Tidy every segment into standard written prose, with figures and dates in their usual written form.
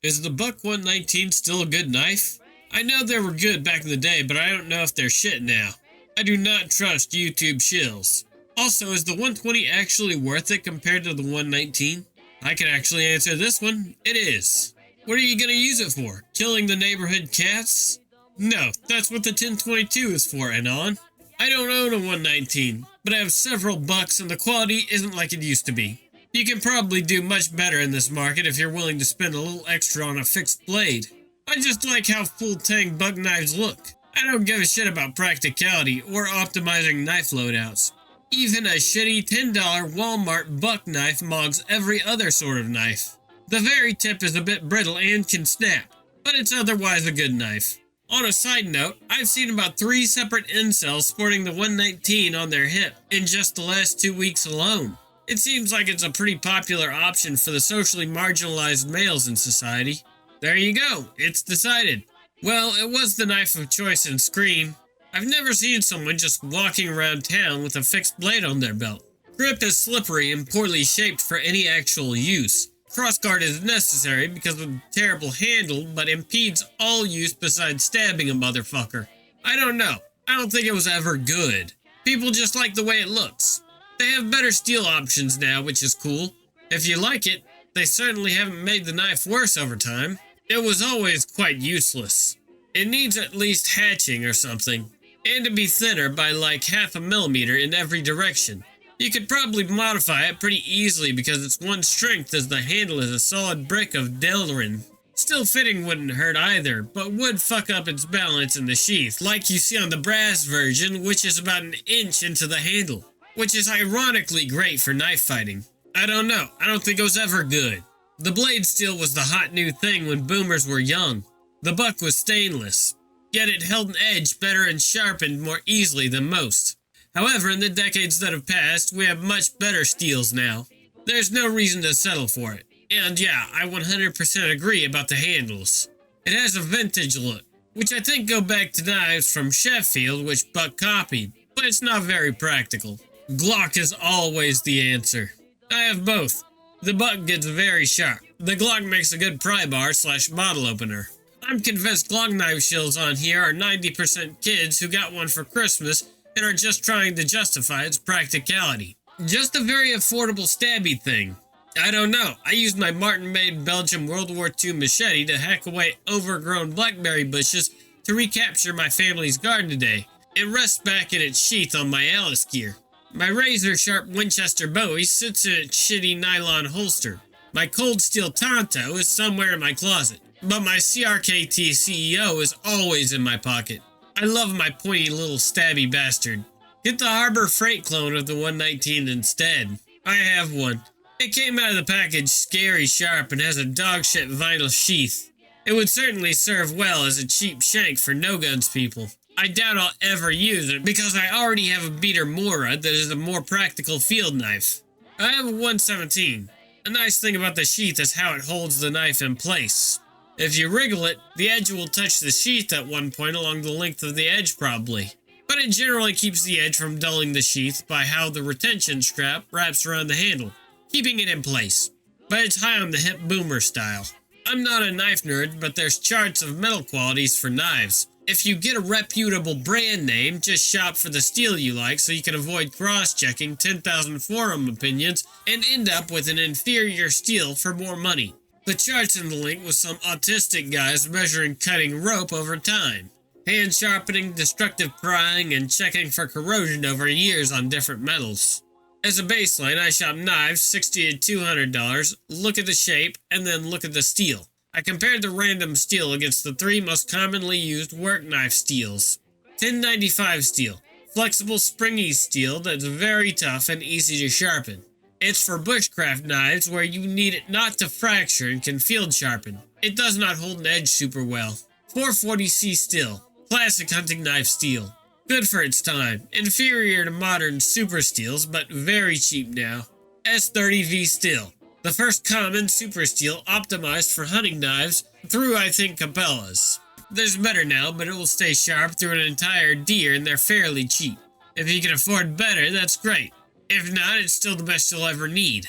Is the Buck 119 still a good knife? I know they were good back in the day, but I don't know if they're shit now. I do not trust YouTube shills. Also, is the 120 actually worth it compared to the 119? I can actually answer this one. It is. What are you going to use it for? Killing the neighborhood cats? No, that's what the 1022 is for, Anon. I don't own a 119, but I have several bucks and the quality isn't like it used to be. You can probably do much better in this market if you're willing to spend a little extra on a fixed blade. I just like how full-tang buck knives look. I don't give a shit about practicality or optimizing knife loadouts. Even a shitty $10 Walmart buck knife mogs every other sort of knife. The very tip is a bit brittle and can snap, but it's otherwise a good knife. On a side note, I've seen about 3 separate incels sporting the 119 on their hip in just the last 2 weeks alone. It seems like it's a pretty popular option for the socially marginalized males in society. There you go, it's decided. Well, it was the knife of choice in Scream. I've never seen someone just walking around town with a fixed blade on their belt. Grip is slippery and poorly shaped for any actual use. Crossguard is necessary because of the terrible handle, but impedes all use besides stabbing a motherfucker. I don't know. I don't think it was ever good. People just like the way it looks. They have better steel options now, which is cool. If you like it, they certainly haven't made the knife worse over time. It was always quite useless. It needs at least hatching or something, and to be thinner by like 0.5 millimeter in every direction. You could probably modify it pretty easily because its one strength is the handle is a solid brick of Delrin. Still fitting wouldn't hurt either, but would fuck up its balance in the sheath, like you see on the brass version, which is about 1 inch into the handle, which is ironically great for knife fighting. I don't know, I don't think it was ever good. The blade steel was the hot new thing when boomers were young. The buck was stainless, yet it held an edge better and sharpened more easily than most. However, in the decades that have passed, we have much better steels now. There's no reason to settle for it. And yeah, I 100% agree about the handles. It has a vintage look, which I think go back to knives from Sheffield which Buck copied, but it's not very practical. Glock is always the answer. I have both. The Buck gets very sharp. The Glock makes a good pry bar / bottle opener. I'm convinced Glock knife shills on here are 90% kids who got one for Christmas and are just trying to justify its practicality. Just a very affordable stabby thing. I don't know, I used my Martin-made Belgium World War II machete to hack away overgrown blackberry bushes to recapture my family's garden today. It rests back in its sheath on my Alice gear. My razor-sharp Winchester Bowie sits in its shitty nylon holster. My cold steel Tonto is somewhere in my closet, but my CRKT CEO is always in my pocket. I love my pointy little stabby bastard. Get the Harbor Freight clone of the 119 instead. I have one. It came out of the package scary sharp and has a dogshit vinyl sheath. It would certainly serve well as a cheap shank for no-guns people. I doubt I'll ever use it because I already have a beater Mora that is a more practical field knife. I have a 117. A nice thing about the sheath is how it holds the knife in place. If you wriggle it, the edge will touch the sheath at one point along the length of the edge probably. But it generally keeps the edge from dulling the sheath by how the retention strap wraps around the handle, keeping it in place. But it's high on the hip boomer style. I'm not a knife nerd, but there's charts of metal qualities for knives. If you get a reputable brand name, just shop for the steel you like so you can avoid cross-checking 10,000 forum opinions and end up with an inferior steel for more money. The chart's in the link with some autistic guys measuring cutting rope over time, hand sharpening, destructive prying, and checking for corrosion over years on different metals. As a baseline, I shop knives $60 to $200, look at the shape, and then look at the steel. I compared the random steel against the 3 most commonly used work knife steels. 1095 steel, flexible springy steel that's very tough and easy to sharpen. It's for bushcraft knives where you need it not to fracture and can field sharpen. It does not hold an edge super well. 440C steel, classic hunting knife steel. Good for its time, inferior to modern super steels but very cheap now. S30V steel, the first common super steel optimized for hunting knives through I think Cabela's. There's better now, but it will stay sharp through an entire deer and they're fairly cheap. If you can afford better, that's great. If not, it's still the best you'll ever need.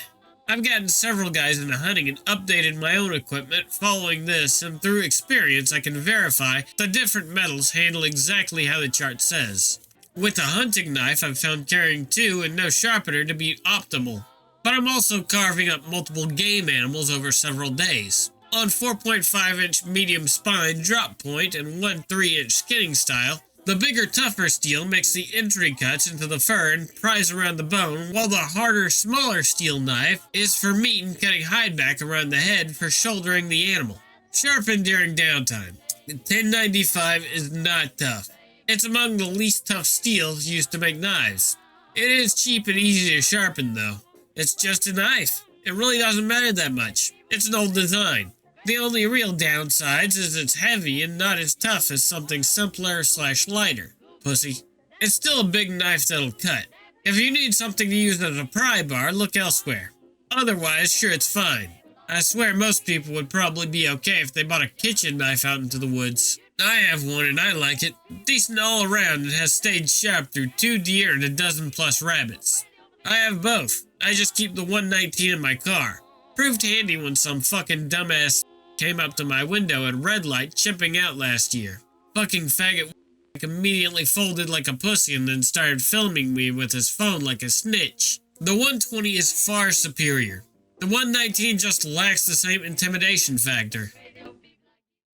I've gotten several guys into hunting and updated my own equipment following this, and through experience I can verify the different metals handle exactly how the chart says. With a hunting knife, I've found carrying 2 and no sharpener to be optimal. But I'm also carving up multiple game animals over several days. On 4.5-inch medium spine drop point and 1 3-inch skinning style, the bigger, tougher steel makes the entry cuts into the fur and pries around the bone, while the harder, smaller steel knife is for meat and cutting hide back around the head for shouldering the animal. Sharpen during downtime. The 1095 is not tough. It's among the least tough steels used to make knives. It is cheap and easy to sharpen though. It's just a knife. It really doesn't matter that much. It's an old design. The only real downsides is it's heavy and not as tough as something simpler/lighter. Pussy. It's still a big knife that'll cut. If you need something to use as a pry bar, look elsewhere. Otherwise, sure, it's fine. I swear most people would probably be okay if they bought a kitchen knife out into the woods. I have one and I like it. Decent all around and has stayed sharp through 2 deer and a dozen plus rabbits. I have both. I just keep the 119 in my car. Proved handy when some fucking dumbass came up to my window at red light chipping out last year. Fucking faggot immediately folded like a pussy and then started filming me with his phone like a snitch. The 120 is far superior. The 119 just lacks the same intimidation factor.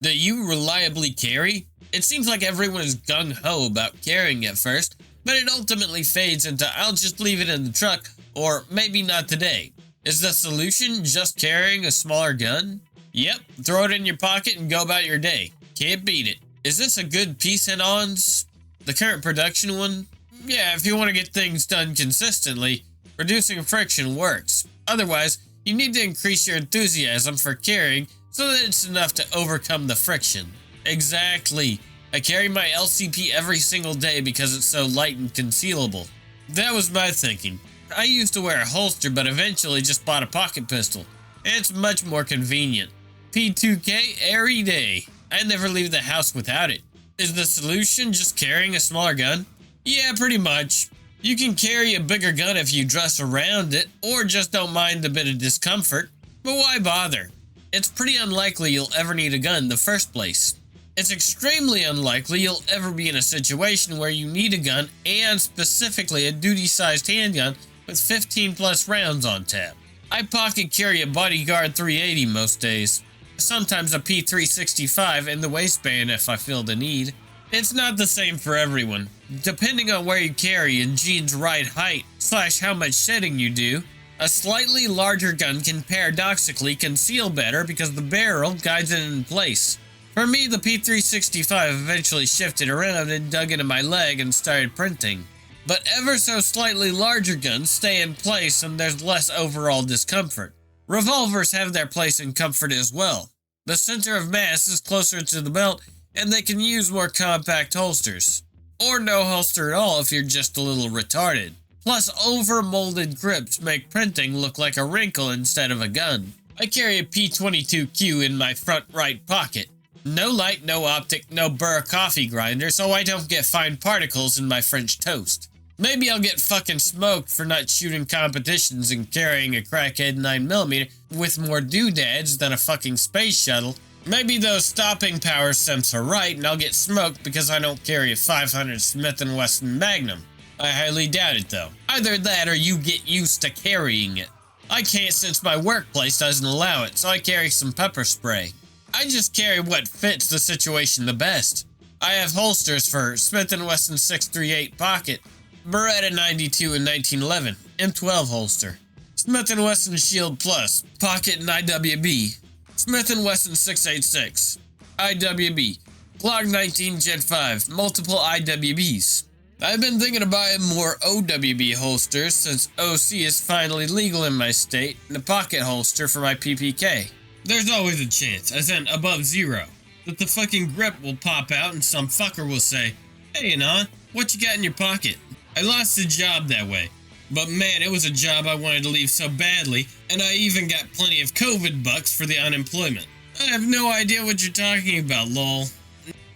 Do you reliably carry? It seems like everyone is gung-ho about carrying at first, but it ultimately fades into I'll just leave it in the truck, or maybe not today. Is the solution just carrying a smaller gun? Yep, throw it in your pocket and go about your day. Can't beat it. Is this a good piece head-ons? The current production one? Yeah, if you want to get things done consistently, reducing friction works. Otherwise, you need to increase your enthusiasm for carrying so that it's enough to overcome the friction. Exactly. I carry my LCP every single day because it's so light and concealable. That was my thinking. I used to wear a holster but eventually just bought a pocket pistol. It's much more convenient. P2K every day. I never leave the house without it. Is the solution just carrying a smaller gun? Yeah, pretty much. You can carry a bigger gun if you dress around it, or just don't mind a bit of discomfort. But why bother? It's pretty unlikely you'll ever need a gun in the first place. It's extremely unlikely you'll ever be in a situation where you need a gun, and specifically a duty-sized handgun with 15 plus rounds on tap. I pocket carry a Bodyguard 380 most days. Sometimes a P365 in the waistband if I feel the need. It's not the same for everyone. Depending on where you carry and Gene's right height / how much shedding you do, a slightly larger gun can paradoxically conceal better because the barrel guides it in place. For me, the P365 eventually shifted around and dug into my leg and started printing. But ever so slightly larger guns stay in place and there's less overall discomfort. Revolvers have their place in comfort as well. The center of mass is closer to the belt and they can use more compact holsters. Or no holster at all if you're just a little retarded. Plus, over-molded grips make printing look like a wrinkle instead of a gun. I carry a P22Q in my front right pocket. No light, no optic, no burr coffee grinder, so I don't get fine particles in my French toast. Maybe I'll get fucking smoked for not shooting competitions and carrying a crackhead 9mm with more doodads than a fucking space shuttle. Maybe those stopping power simps are right and I'll get smoked because I don't carry a 500 Smith & Wesson Magnum. I highly doubt it though. Either that or you get used to carrying it. I can't since my workplace doesn't allow it, so I carry some pepper spray. I just carry what fits the situation the best. I have holsters for Smith & Wesson 638 pocket, Beretta 92 and 1911, M12 holster, Smith & Wesson Shield Plus, pocket and IWB, Smith & Wesson 686, IWB, Glock 19 Gen 5, multiple IWBs. I've been thinking of buying more OWB holsters since OC is finally legal in my state, and a pocket holster for my PPK. There's always a chance, as in above zero, that the fucking grip will pop out and some fucker will say, "Hey Anon, what you got in your pocket?" I lost a job that way, but man, it was a job I wanted to leave so badly, and I even got plenty of COVID bucks for the unemployment. I have no idea what you're talking about, lol.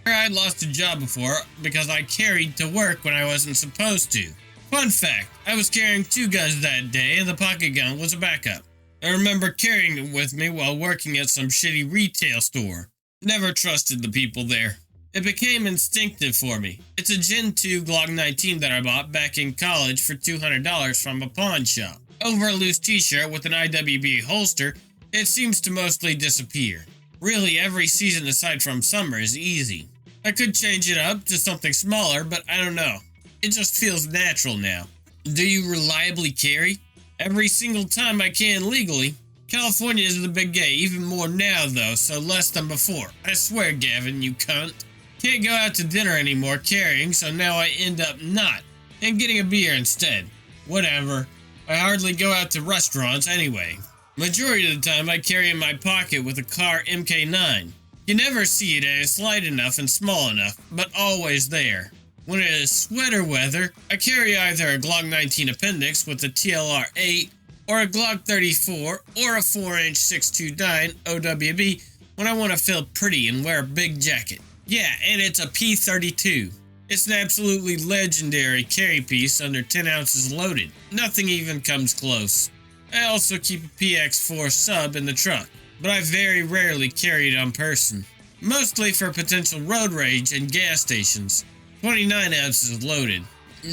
I lost a job before because I carried to work when I wasn't supposed to. Fun fact, I was carrying 2 guns that day and the pocket gun was a backup. I remember carrying it with me while working at some shitty retail store. Never trusted the people there. It became instinctive for me. It's a Gen 2 Glock 19 that I bought back in college for $200 from a pawn shop. Over a loose t-shirt with an IWB holster, it seems to mostly disappear. Really, every season aside from summer is easy. I could change it up to something smaller, but I don't know. It just feels natural now. Do you reliably carry? Every single time I can legally. California is the big gay, even more now though, so less than before. I swear, Gavin, you cunt. Can't go out to dinner anymore carrying, so now I end up not, and getting a beer instead. Whatever. I hardly go out to restaurants anyway. Majority of the time I carry in my pocket with a car MK9. You never see it and it's light enough and small enough, but always there. When it is sweater weather, I carry either a Glock 19 Appendix with a TLR 8, or a Glock 34, or a 4-inch 629 OWB when I want to feel pretty and wear a big jacket. Yeah, and it's a P32. It's an absolutely legendary carry piece under 10 ounces loaded. Nothing even comes close. I also keep a PX4 sub in the truck, but I very rarely carry it on person. Mostly for potential road rage and gas stations. 29 ounces loaded.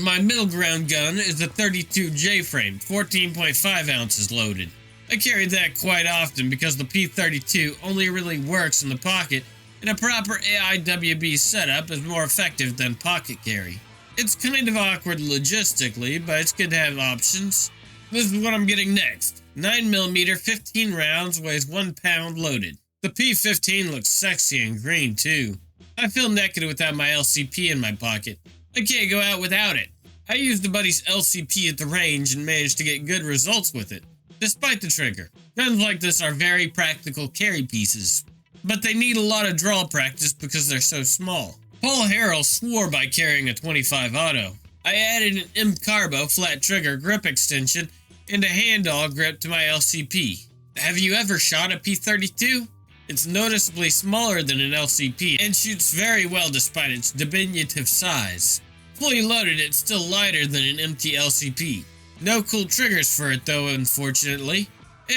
My middle ground gun is a 32 J-frame, 14.5 ounces loaded. I carry that quite often because the P32 only really works in the pocket, and a proper AIWB setup is more effective than pocket carry. It's kind of awkward logistically, but it's good to have options. This is what I'm getting next. 9mm 15 rounds, weighs 1 pound loaded. The P15 looks sexy and green too. I feel naked without my LCP in my pocket. I can't go out without it. I used a buddy's LCP at the range and managed to get good results with it, despite the trigger. Guns like this are very practical carry pieces, but they need a lot of draw practice because they're so small. Paul Harrell swore by carrying a 25 auto. I added an M Carbo flat trigger grip extension and a handall grip to my LCP. Have you ever shot a P32? It's noticeably smaller than an LCP and shoots very well despite its diminutive size. Fully loaded, it's still lighter than an empty LCP. No cool triggers for it though, unfortunately.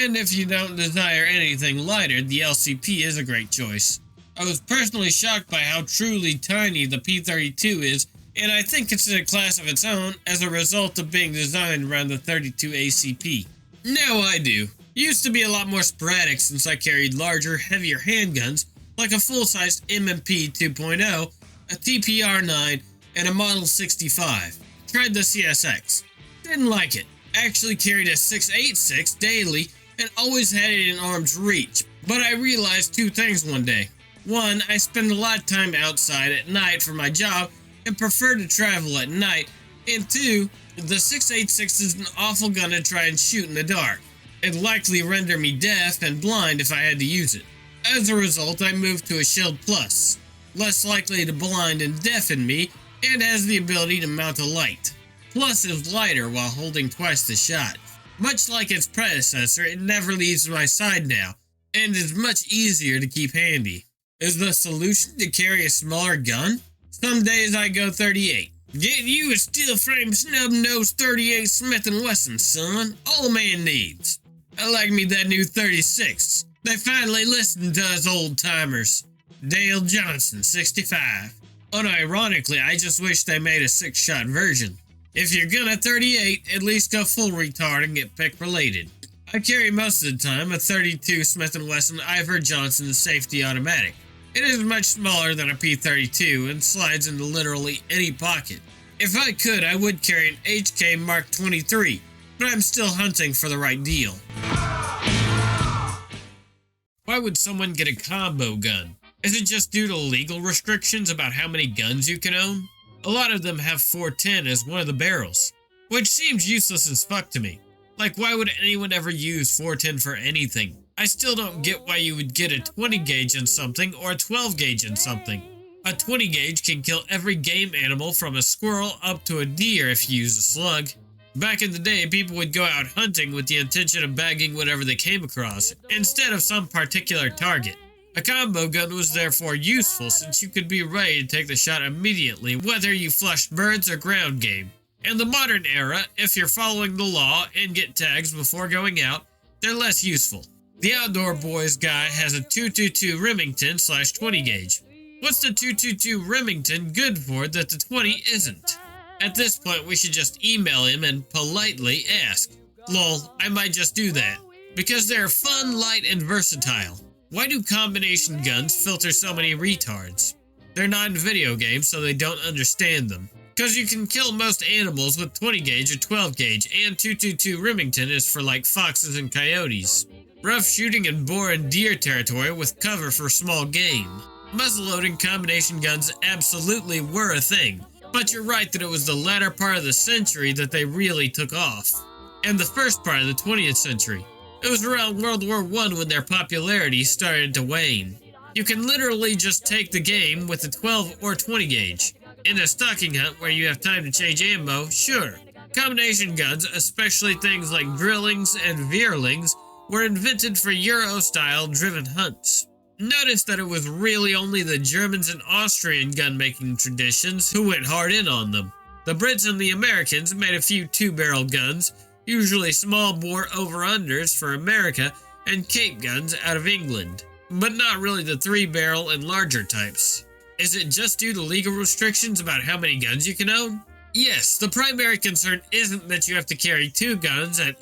And if you don't desire anything lighter, the LCP is a great choice. I was personally shocked by how truly tiny the P32 is, and I think it's in a class of its own as a result of being designed around the 32 ACP. Now I do. Used to be a lot more sporadic since I carried larger, heavier handguns like a full-sized M&P 2.0, a TPR-9, and a Model 65. Tried the CSX. Didn't like it. Actually carried a 6.86 daily and always had it in arm's reach. But I realized two things one day. One, I spend a lot of time outside at night for my job and prefer to travel at night. And two, the 6.86 is an awful gun to try and shoot in the dark. It'd likely render me deaf and blind if I had to use it. As a result, I moved to a Shield Plus, less likely to blind and deafen me, and has the ability to mount a light. Plus is lighter while holding twice the shot. Much like its predecessor, it never leaves my side now, and is much easier to keep handy. Is the solution to carry a smaller gun? Some days I go 38. Get you a steel frame snub-nosed 38 Smith & Wesson, son. All a man needs. I like me that new 36. They finally listened to us old-timers. Dale Johnson, 65. Unironically, I just wish they made a 6-shot version. If you're gonna 38, at least go full retard and get pick related. I carry most of the time a 32 Smith & Wesson Ivor Johnson safety automatic. It is much smaller than a P32 and slides into literally any pocket. If I could, I would carry an HK Mark 23, but I'm still hunting for the right deal. Why would someone get a combo gun? Is it just due to legal restrictions about how many guns you can own? A lot of them have 410 as one of the barrels, which seems useless as fuck to me. Like, why would anyone ever use 410 for anything? I still don't get why you would get a 20 gauge in something or a 12 gauge in something. A 20 gauge can kill every game animal from a squirrel up to a deer if you use a slug. Back in the day, people would go out hunting with the intention of bagging whatever they came across, instead of some particular target. A combo gun was therefore useful since you could be ready to take the shot immediately whether you flushed birds or ground game. In the modern era, if you're following the law and get tags before going out, they're less useful. The Outdoor Boys guy has a 222 Remington /20 gauge. What's the 222 Remington good for that the 20 isn't? At this point, we should just email him and politely ask. Lol, I might just do that. Because they're fun, light, and versatile. Why do combination guns filter so many retards? They're not in video games, so they don't understand them. Because you can kill most animals with 20 gauge or 12 gauge, and 222 Remington is for like foxes and coyotes. Rough shooting in boar and deer territory with cover for small game. Muzzleloading combination guns absolutely were a thing, but you're right that it was the latter part of the century that they really took off. And the first part of the 20th century. It was around World War I when their popularity started to wane. You can literally just take the game with a 12 or 20 gauge. In a stalking hunt where you have time to change ammo, sure. Combination guns, especially things like drillings and veerlings, were invented for Euro-style driven hunts. Notice that it was really only the Germans and Austrian gun-making traditions who went hard in on them. The Brits and the Americans made a few two-barrel guns, usually small-bore over-unders for America, and Cape guns out of England, but not really the three-barrel and larger types. Is it just due to legal restrictions about how many guns you can own? Yes, the primary concern isn't that you have to carry two guns and,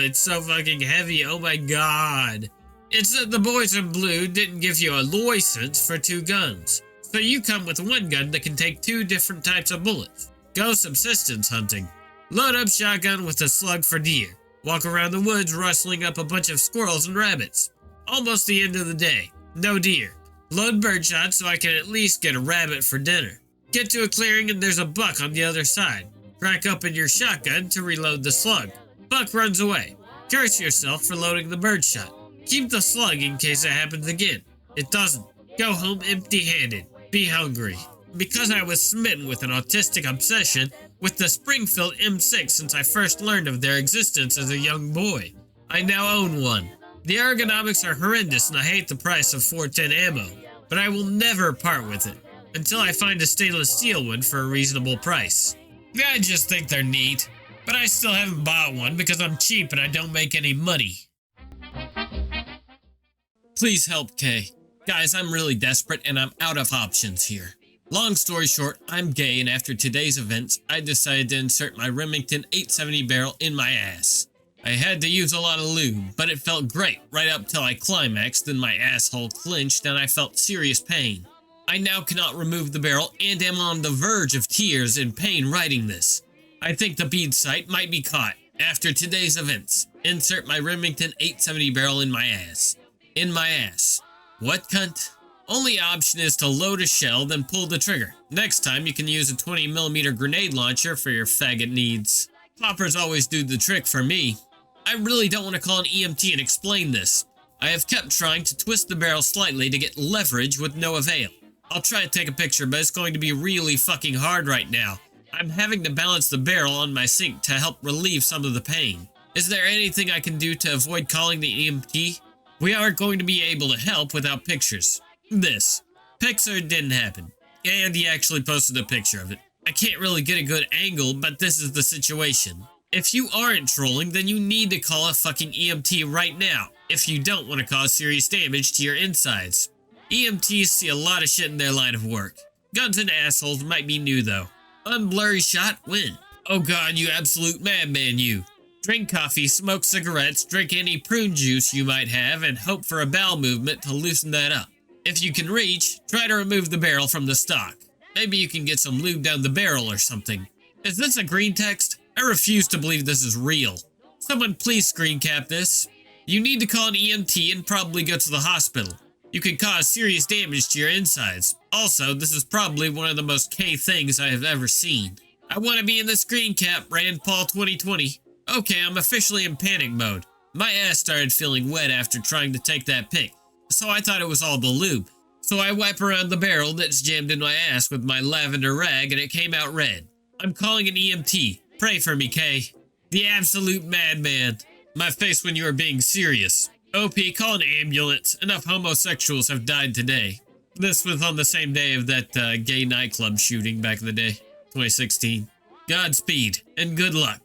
it's so fucking heavy, oh my god. It's that the boys in blue didn't give you a license for two guns, so you come with one gun that can take two different types of bullets. Go subsistence hunting. Load up shotgun with a slug for deer. Walk around the woods rustling up a bunch of squirrels and rabbits. Almost the end of the day. No deer. Load birdshot so I can at least get a rabbit for dinner. Get to a clearing and there's a buck on the other side. Crack open your shotgun to reload the slug. Buck runs away. Curse yourself for loading the birdshot. Keep the slug in case it happens again. It doesn't. Go home empty-handed. Be hungry. Because I was smitten with an autistic obsession with the Springfield M6 since I first learned of their existence as a young boy. I now own one. The ergonomics are horrendous and I hate the price of 410 ammo, but I will never part with it until I find a stainless steel one for a reasonable price. I just think they're neat, but I still haven't bought one because I'm cheap and I don't make any money. Please help, Kay. Guys, I'm really desperate and I'm out of options here. Long story short, I'm gay, and after today's events, I decided to insert my Remington 870 barrel in my ass. I had to use a lot of lube, but it felt great right up till I climaxed and my asshole clenched and I felt serious pain. I now cannot remove the barrel and am on the verge of tears in pain writing this. I think the bead site might be caught. After today's events, insert my Remington 870 barrel in my ass. In my ass. What, cunt? Only option is to load a shell, then pull the trigger. Next time, you can use a 20mm grenade launcher for your faggot needs. Poppers always do the trick for me. I really don't want to call an EMT and explain this. I have kept trying to twist the barrel slightly to get leverage with no avail. I'll try to take a picture, but it's going to be really fucking hard right now. I'm having to balance the barrel on my sink to help relieve some of the pain. Is there anything I can do to avoid calling the EMT? We aren't going to be able to help without pictures. This. Pixar didn't happen. And he actually posted a picture of it. I can't really get a good angle, but this is the situation. If you aren't trolling, then you need to call a fucking EMT right now, if you don't want to cause serious damage to your insides. EMTs see a lot of shit in their line of work. Guns and assholes might be new though. Unblurry shot, win. Oh god, you absolute madman, you. Drink coffee, smoke cigarettes, drink any prune juice you might have, and hope for a bowel movement to loosen that up. If you can reach, try to remove the barrel from the stock. Maybe you can get some lube down the barrel or something. Is this a Greentext? I refuse to believe this is real. Someone please screen cap this. You need to call an EMT and probably go to the hospital. You could cause serious damage to your insides. Also, this is probably one of the most K things I have ever seen. I want to be in the screen cap, Rand Paul 2020. Okay, I'm officially in panic mode. My ass started feeling wet after trying to take that pic, so I thought it was all the lube. So I wipe around the barrel that's jammed in my ass with my lavender rag and it came out red. I'm calling an EMT. Pray for me, Kay. The absolute madman. My face when you are being serious. OP, call an ambulance. Enough homosexuals have died today. This was on the same day of that gay nightclub shooting back in the day, 2016. Godspeed, and good luck.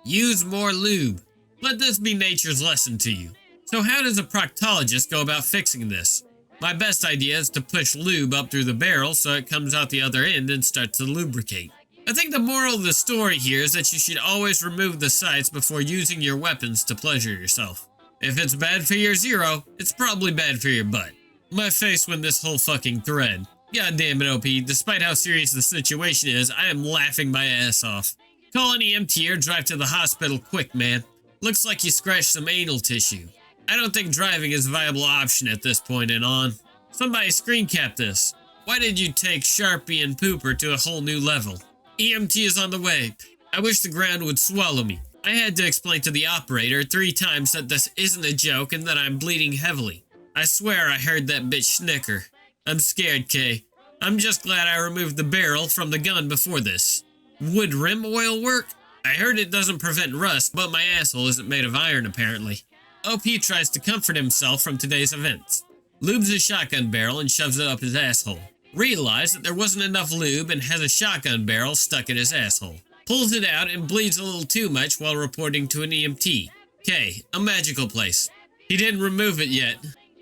Use more lube. Let this be nature's lesson to you. So how does a proctologist go about fixing this? My best idea is to push lube up through the barrel so it comes out the other end and starts to lubricate. I think the moral of the story here is that you should always remove the sights before using your weapons to pleasure yourself. If it's bad for your zero, it's probably bad for your butt. My face when this whole fucking thread. God damn it, OP, despite how serious the situation is, I am laughing my ass off. Call an EMT or drive to the hospital quick, man. Looks like you scratched some anal tissue. I don't think driving is a viable option at this point and on. Somebody screen cap this. Why did you take Sharpie and Pooper to a whole new level? EMT is on the way. I wish the ground would swallow me. I had to explain to the operator 3 times that this isn't a joke and that I'm bleeding heavily. I swear I heard that bitch snicker. I'm scared, Kay. I'm just glad I removed the barrel from the gun before this. Would rim oil work? I heard it doesn't prevent rust, but my asshole isn't made of iron apparently. OP tries to comfort himself from today's events. Lubes a shotgun barrel and shoves it up his asshole. Realizes that there wasn't enough lube and has a shotgun barrel stuck in his asshole. Pulls it out and bleeds a little too much while reporting to an EMT. K, a magical place. He didn't remove it yet.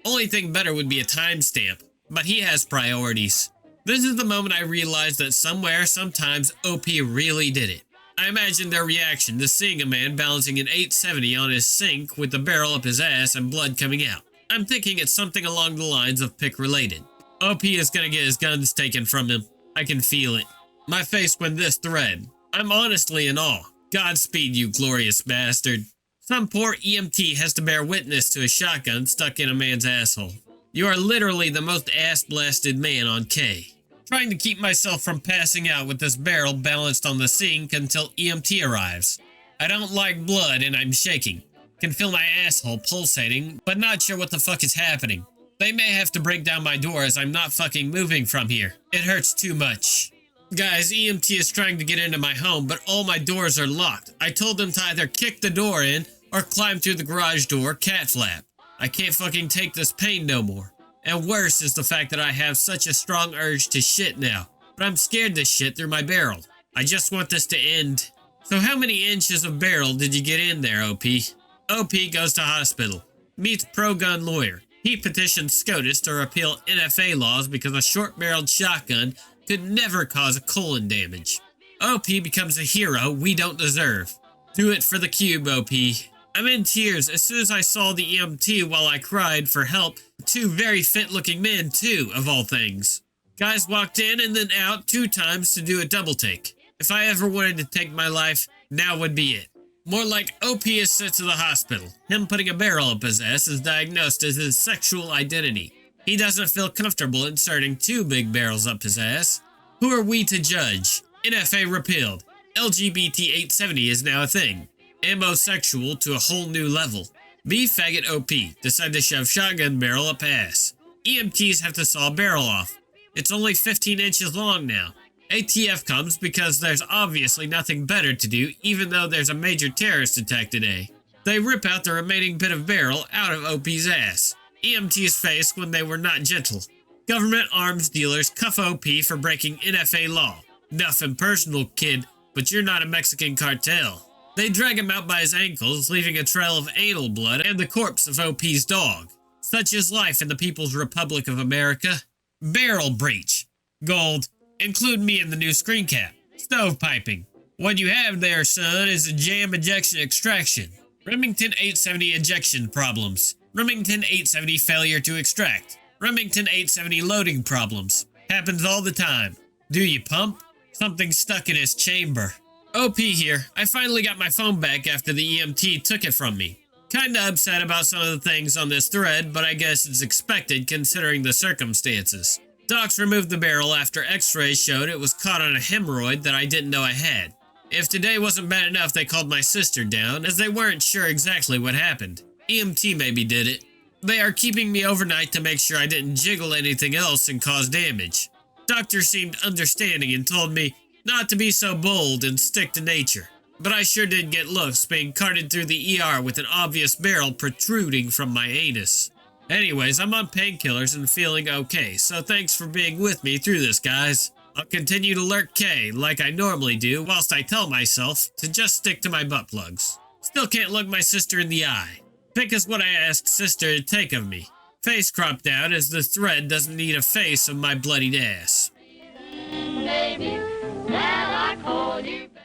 Only thing better would be a timestamp, but he has priorities. This is the moment I realized that somewhere, sometimes, OP really did it. I imagine their reaction to seeing a man balancing an 870 on his sink with the barrel up his ass and blood coming out. I'm thinking it's something along the lines of pick related. OP is gonna get his guns taken from him. I can feel it. My face when this thread. I'm honestly in awe. Godspeed, you glorious bastard. Some poor EMT has to bear witness to a shotgun stuck in a man's asshole. You are literally the most ass-blasted man on K. Trying to keep myself from passing out with this barrel balanced on the sink until EMT arrives. I don't like blood and I'm shaking. Can feel my asshole pulsating, but not sure what the fuck is happening. They may have to break down my door as I'm not fucking moving from here. It hurts too much. Guys, EMT is trying to get into my home, but all my doors are locked. I told them to either kick the door in or climb through the garage door cat flap. I can't fucking take this pain no more. And worse is the fact that I have such a strong urge to shit now. But I'm scared to shit through my barrel. I just want this to end. So how many inches of barrel did you get in there, OP? OP goes to hospital. Meets pro-gun lawyer. He petitions SCOTUS to repeal NFA laws because a short-barreled shotgun could never cause a colon damage. OP becomes a hero we don't deserve. Do it for the cube, OP. I'm in tears as soon as I saw the EMT while I cried for help. 2 very fit-looking men, too, of all things. Guys walked in and then out 2 times to do a double take. If I ever wanted to take my life, now would be it. More like OP is sent to the hospital. Him putting a barrel up his ass is diagnosed as his sexual identity. He doesn't feel comfortable inserting 2 big barrels up his ass. Who are we to judge? NFA repealed. LGBT 870 is now a thing. Amosexual to a whole new level. B faggot OP decide to shove shotgun barrel up ass. EMTs have to saw barrel off. It's only 15 inches long now. ATF comes because there's obviously nothing better to do even though there's a major terrorist attack today. They rip out the remaining bit of barrel out of OP's ass. EMT's face when they were not gentle. Government arms dealers cuff OP for breaking NFA law. Nothing personal, kid, but you're not a Mexican cartel. They drag him out by his ankles, leaving a trail of anal blood and the corpse of OP's dog. Such is life in the People's Republic of America. Barrel breach. Gold. Include me in the new screen cap. Stovepiping. What you have there, son, is a jam ejection extraction. Remington 870 ejection problems. Remington 870 failure to extract. Remington 870 loading problems. Happens all the time. Do you pump? Something stuck in his chamber. OP here. I finally got my phone back after the EMT took it from me. Kinda upset about some of the things on this thread, but I guess it's expected considering the circumstances. Docs removed the barrel after x-rays showed it was caught on a hemorrhoid that I didn't know I had. If today wasn't bad enough, they called my sister down, as they weren't sure exactly what happened. EMT maybe did it. They are keeping me overnight to make sure I didn't jiggle anything else and cause damage. Doctor seemed understanding and told me not to be so bold and stick to nature. But I sure did get looks being carted through the ER with an obvious barrel protruding from my anus. Anyways, I'm on painkillers and feeling okay, so thanks for being with me through this, guys. I'll continue to lurk K like I normally do whilst I tell myself to just stick to my butt plugs. Still can't look my sister in the eye. Pick is what I asked sister to take of me. Face cropped out as the thread doesn't need a face of my bloodied ass. Baby, now I call you baby.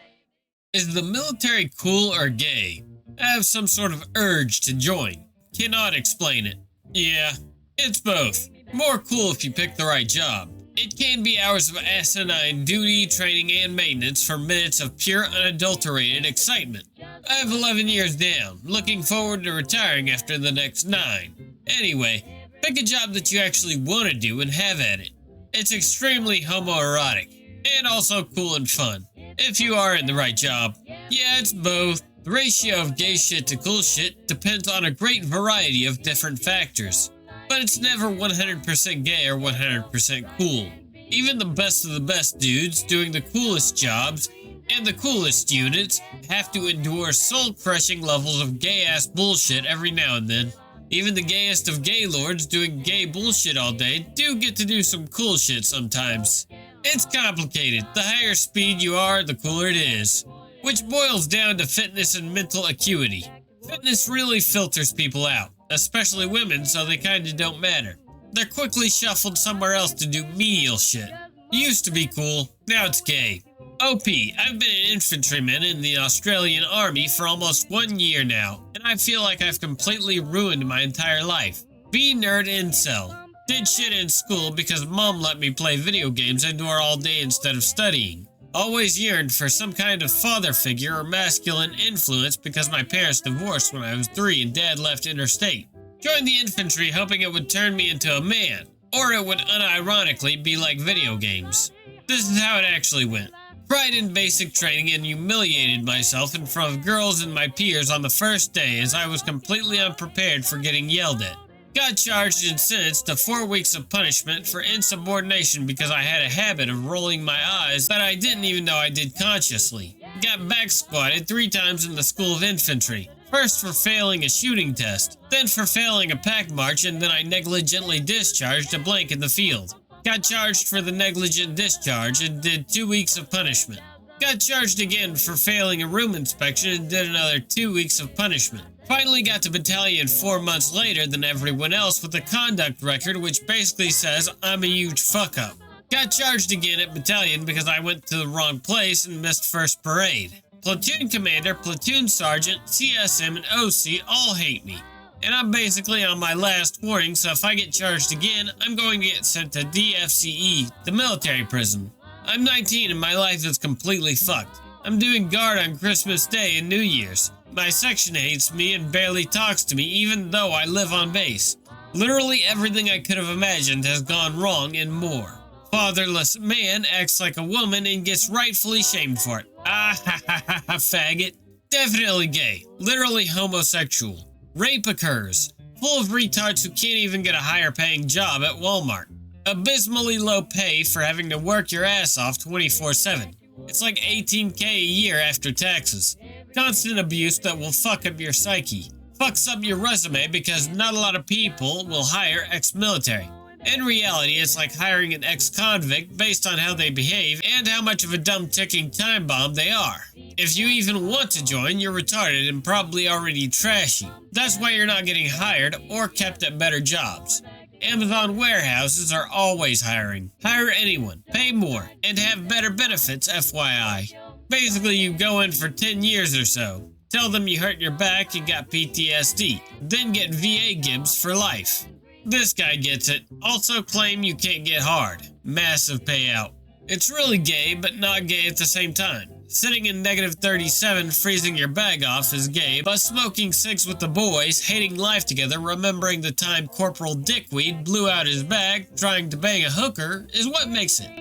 Is the military cool or gay? I have some sort of urge to join. Cannot explain it. Yeah, it's both. More cool if you pick the right job. It can be hours of asinine duty, training, and maintenance for minutes of pure, unadulterated excitement. I have 11 years down, looking forward to retiring after the next 9. Anyway, pick a job that you actually want to do and have at it. It's extremely homoerotic, and also cool and fun, if you are in the right job. Yeah, it's both. The ratio of gay shit to cool shit depends on a great variety of different factors. But it's never 100% gay or 100% cool. Even the best of the best dudes doing the coolest jobs and the coolest units have to endure soul-crushing levels of gay-ass bullshit every now and then. Even the gayest of gay lords doing gay bullshit all day do get to do some cool shit sometimes. It's complicated. The higher speed you are, the cooler it is. Which boils down to fitness and mental acuity. Fitness really filters people out. Especially women, so they kinda don't matter. They're quickly shuffled somewhere else to do menial shit. Used to be cool, now it's gay. OP, I've been an infantryman in the Australian Army for almost 1 year now, and I feel like I've completely ruined my entire life. B nerd incel. Did shit in school because mom let me play video games indoor all day instead of studying. Always yearned for some kind of father figure or masculine influence because my parents divorced when I was 3 and dad left interstate. Joined the infantry hoping it would turn me into a man, or it would unironically be like video games. This is how it actually went. Cried in basic training and humiliated myself in front of girls and my peers on the first day as I was completely unprepared for getting yelled at. Got charged and sentenced to 4 weeks of punishment for insubordination because I had a habit of rolling my eyes that I didn't even know I did consciously. Got back squatted 3 times in the School of Infantry. First for failing a shooting test, then for failing a pack march, and then I negligently discharged a blank in the field. Got charged for the negligent discharge and did 2 weeks of punishment. Got charged again for failing a room inspection and did another 2 weeks of punishment. Finally got to battalion 4 months later than everyone else with a conduct record which basically says I'm a huge fuck up. Got charged again at battalion because I went to the wrong place and missed first parade. Platoon commander, platoon sergeant, CSM, and OC all hate me. And I'm basically on my last warning, so if I get charged again, I'm going to get sent to DFCE, the military prison. I'm 19 and my life is completely fucked. I'm doing guard on Christmas Day and New Year's. My section hates me and barely talks to me even though I live on base. Literally everything I could have imagined has gone wrong and more. Fatherless man acts like a woman and gets rightfully shamed for it. Ah ha ha ha ha faggot. Definitely gay. Literally homosexual. Rape occurs. Full of retards who can't even get a higher paying job at Walmart. Abysmally low pay for having to work your ass off 24/7. It's like $18K a year after taxes. Constant abuse that will fuck up your psyche. Fucks up your resume because not a lot of people will hire ex-military. In reality, it's like hiring an ex-convict based on how they behave and how much of a dumb ticking time bomb they are. If you even want to join, you're retarded and probably already trashy. That's why you're not getting hired or kept at better jobs. Amazon warehouses are always hiring. Hire anyone, pay more, and have better benefits, FYI. Basically, you go in for 10 years or so. Tell them you hurt your back and got PTSD. Then get VA Gibbs for life. This guy gets it. Also claim you can't get hard. Massive payout. It's really gay, but not gay at the same time. Sitting in -37 freezing your bag off is gay, but smoking cigs with the boys, hating life together, remembering the time Corporal Dickweed blew out his bag, trying to bang a hooker, is what makes it.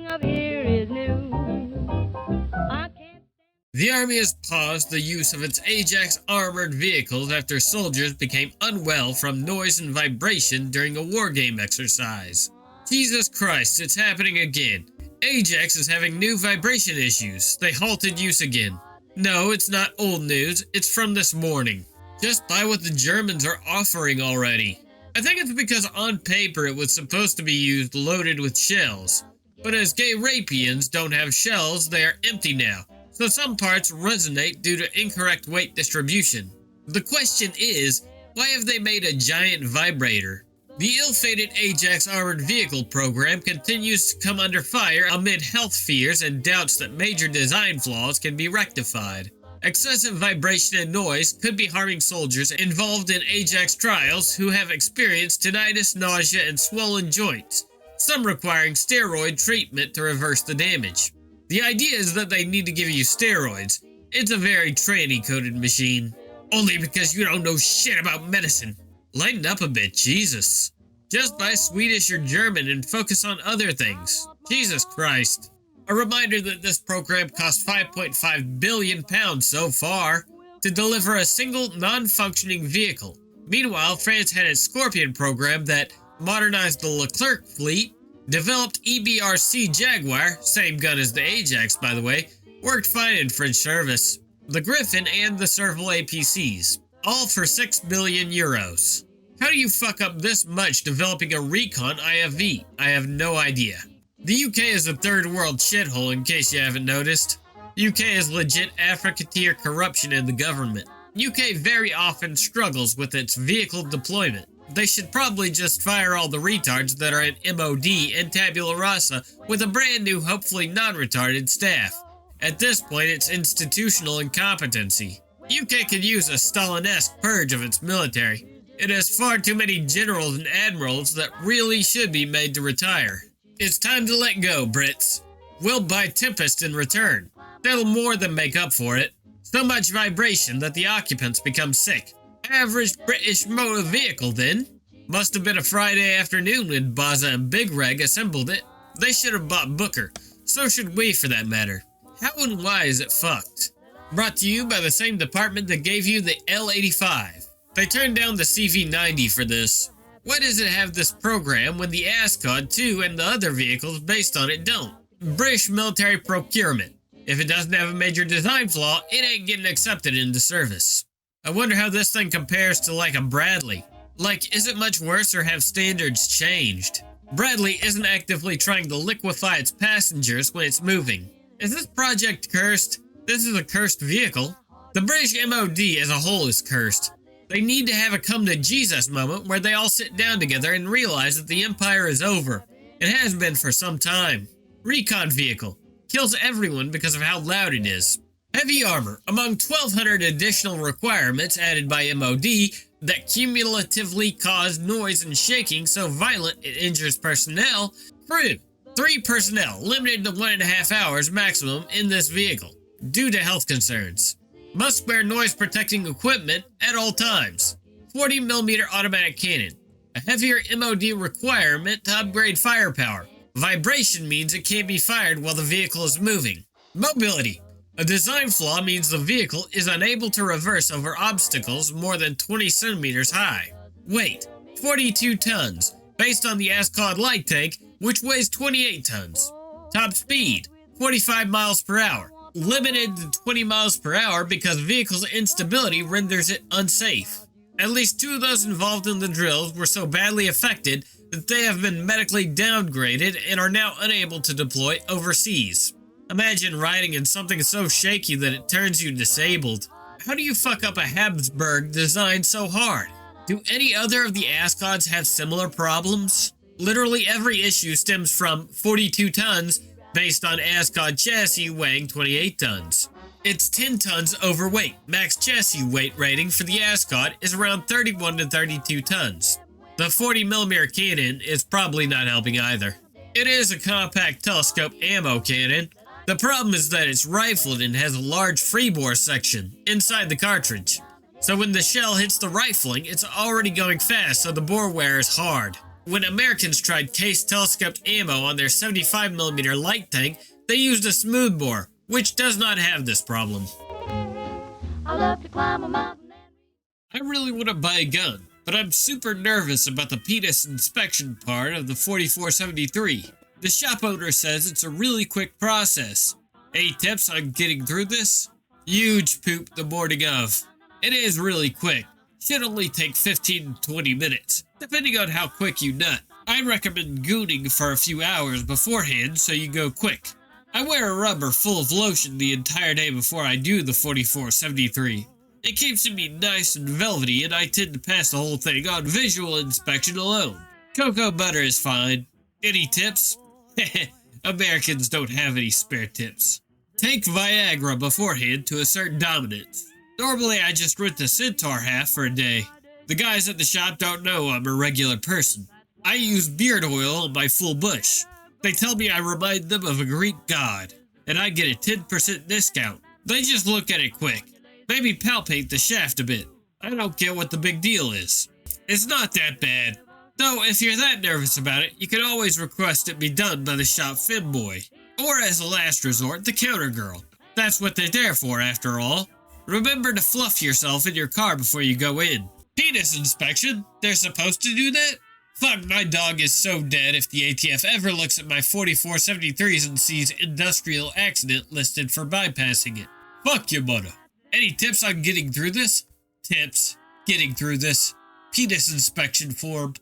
The Army has paused the use of its Ajax armored vehicles after soldiers became unwell from noise and vibration during a wargame exercise. Jesus Christ, it's happening again. Ajax is having new vibration issues. They halted use again. No, it's not old news. It's from this morning. Just buy what the Germans are offering already. I think it's because on paper it was supposed to be used loaded with shells. But as gay rapians don't have shells, they are empty now. so some parts resonate due to incorrect weight distribution. The question is, why have they made a giant vibrator? The ill-fated Ajax armored vehicle program continues to come under fire amid health fears and doubts that major design flaws can be rectified. Excessive vibration and noise could be harming soldiers involved in Ajax trials who have experienced tinnitus, nausea, and swollen joints, some requiring steroid treatment to reverse the damage. The idea is that they need to give you steroids. It's a very tranny-coded machine. Only because you don't know shit about medicine. Lighten up a bit, Jesus. Just buy Swedish or German and focus on other things. Jesus Christ. A reminder that this program cost £5.5 billion so far to deliver a single non-functioning vehicle. Meanwhile, France had its Scorpion program that modernized the Leclerc fleet, developed EBRC Jaguar, same gun as the Ajax by the way, worked fine in French service, the Griffin and the Serval APCs, all for €6 billion. How do you fuck up this much developing a recon IFV? I have no idea. The UK is a third world shithole in case you haven't noticed. UK is legit Africateer corruption in the government. UK very often struggles with its vehicle deployment. They should probably just fire all the retards that are in MOD and Tabula Rasa with a brand new, hopefully non-retarded staff. At this point, it's institutional incompetency. UK could use a Stalin-esque purge of its military. It has far too many generals and admirals that really should be made to retire. It's time to let go, Brits. We'll buy Tempest in return. That'll more than make up for it. So much vibration that the occupants become sick. Average British motor vehicle, then. Must have been a Friday afternoon when Baza and Big Reg assembled it. They should have bought Booker. So should we, for that matter. How and why is it fucked? Brought to you by the same department that gave you the L85. They turned down the CV90 for this. Why does it have this program when the ASCOD 2 and the other vehicles based on it don't? British military procurement. If it doesn't have a major design flaw, it ain't getting accepted into service. I wonder how this thing compares to like a Bradley. Like, is it much worse or have standards changed? Bradley isn't actively trying to liquefy its passengers when it's moving. Is this project cursed? This is a cursed vehicle. The British MOD as a whole is cursed. They need to have a come-to-Jesus moment where they all sit down together and realize that the Empire is over. It has been for some time. Recon vehicle. Kills everyone because of how loud it is. Heavy armor. Among 1,200 additional requirements added by MOD that cumulatively cause noise and shaking so violent it injures personnel. Crew. 3 personnel, limited to 1.5 hours maximum in this vehicle, due to health concerns. Must wear noise-protecting equipment at all times. 40mm automatic cannon. A heavier MOD requirement to upgrade firepower. Vibration means it can't be fired while the vehicle is moving. Mobility. A design flaw means the vehicle is unable to reverse over obstacles more than 20 centimeters high. Weight. 42 tons, based on the ASCOD light tank, which weighs 28 tons. Top speed. 45 miles per hour. Limited to 20 miles per hour because vehicle's instability renders it unsafe. At least 2 of those involved in the drills were so badly affected that they have been medically downgraded and are now unable to deploy overseas. Imagine riding in something so shaky that it turns you disabled. How do you fuck up a Habsburg designed so hard? Do any other of the ASCODs have similar problems? Literally every issue stems from 42 tons based on ASCOD chassis weighing 28 tons. It's 10 tons overweight. Max chassis weight rating for the ASCOD is around 31 to 32 tons. The 40mm cannon is probably not helping either. It is a compact telescope ammo cannon. The problem is that it's rifled and has a large freebore section inside the cartridge. So when the shell hits the rifling, it's already going fast, so the bore wear is hard. When Americans tried case telescoped ammo on their 75mm light tank, they used a smoothbore, which does not have this problem. I love to climb a mountain. I really want to buy a gun, but I'm super nervous about the PETUS inspection part of the 4473. The shop owner says it's a really quick process. Any tips on getting through this? Huge poop the morning of. It is really quick. Should only take 15 to 20 minutes, depending on how quick you nut. I recommend gooning for a few hours beforehand so you go quick. I wear a rubber full of lotion the entire day before I do the 4473. It keeps me nice and velvety, and I tend to pass the whole thing on visual inspection alone. Cocoa butter is fine. Any tips? Americans don't have any spare tips. Take Viagra beforehand to assert dominance. Normally I just rent the Centaur half for a day. The guys at the shop don't know I'm a regular person. I use beard oil on my full bush. They tell me I remind them of a Greek god, and I get a 10% discount. They just look at it quick. Maybe palpate the shaft a bit. I don't get what the big deal is. It's not that bad. Though, if you're that nervous about it, you can always request it be done by the shop femboy. Or as a last resort, the counter girl. That's what they're there for, after all. Remember to fluff yourself in your car before you go in. Penis inspection? They're supposed to do that? Fuck, my dog is so dead if the ATF ever looks at my 4473s and sees industrial accident listed for bypassing it. Fuck your mother. Any tips on getting through this? Tips. Getting through this. Penis inspection form.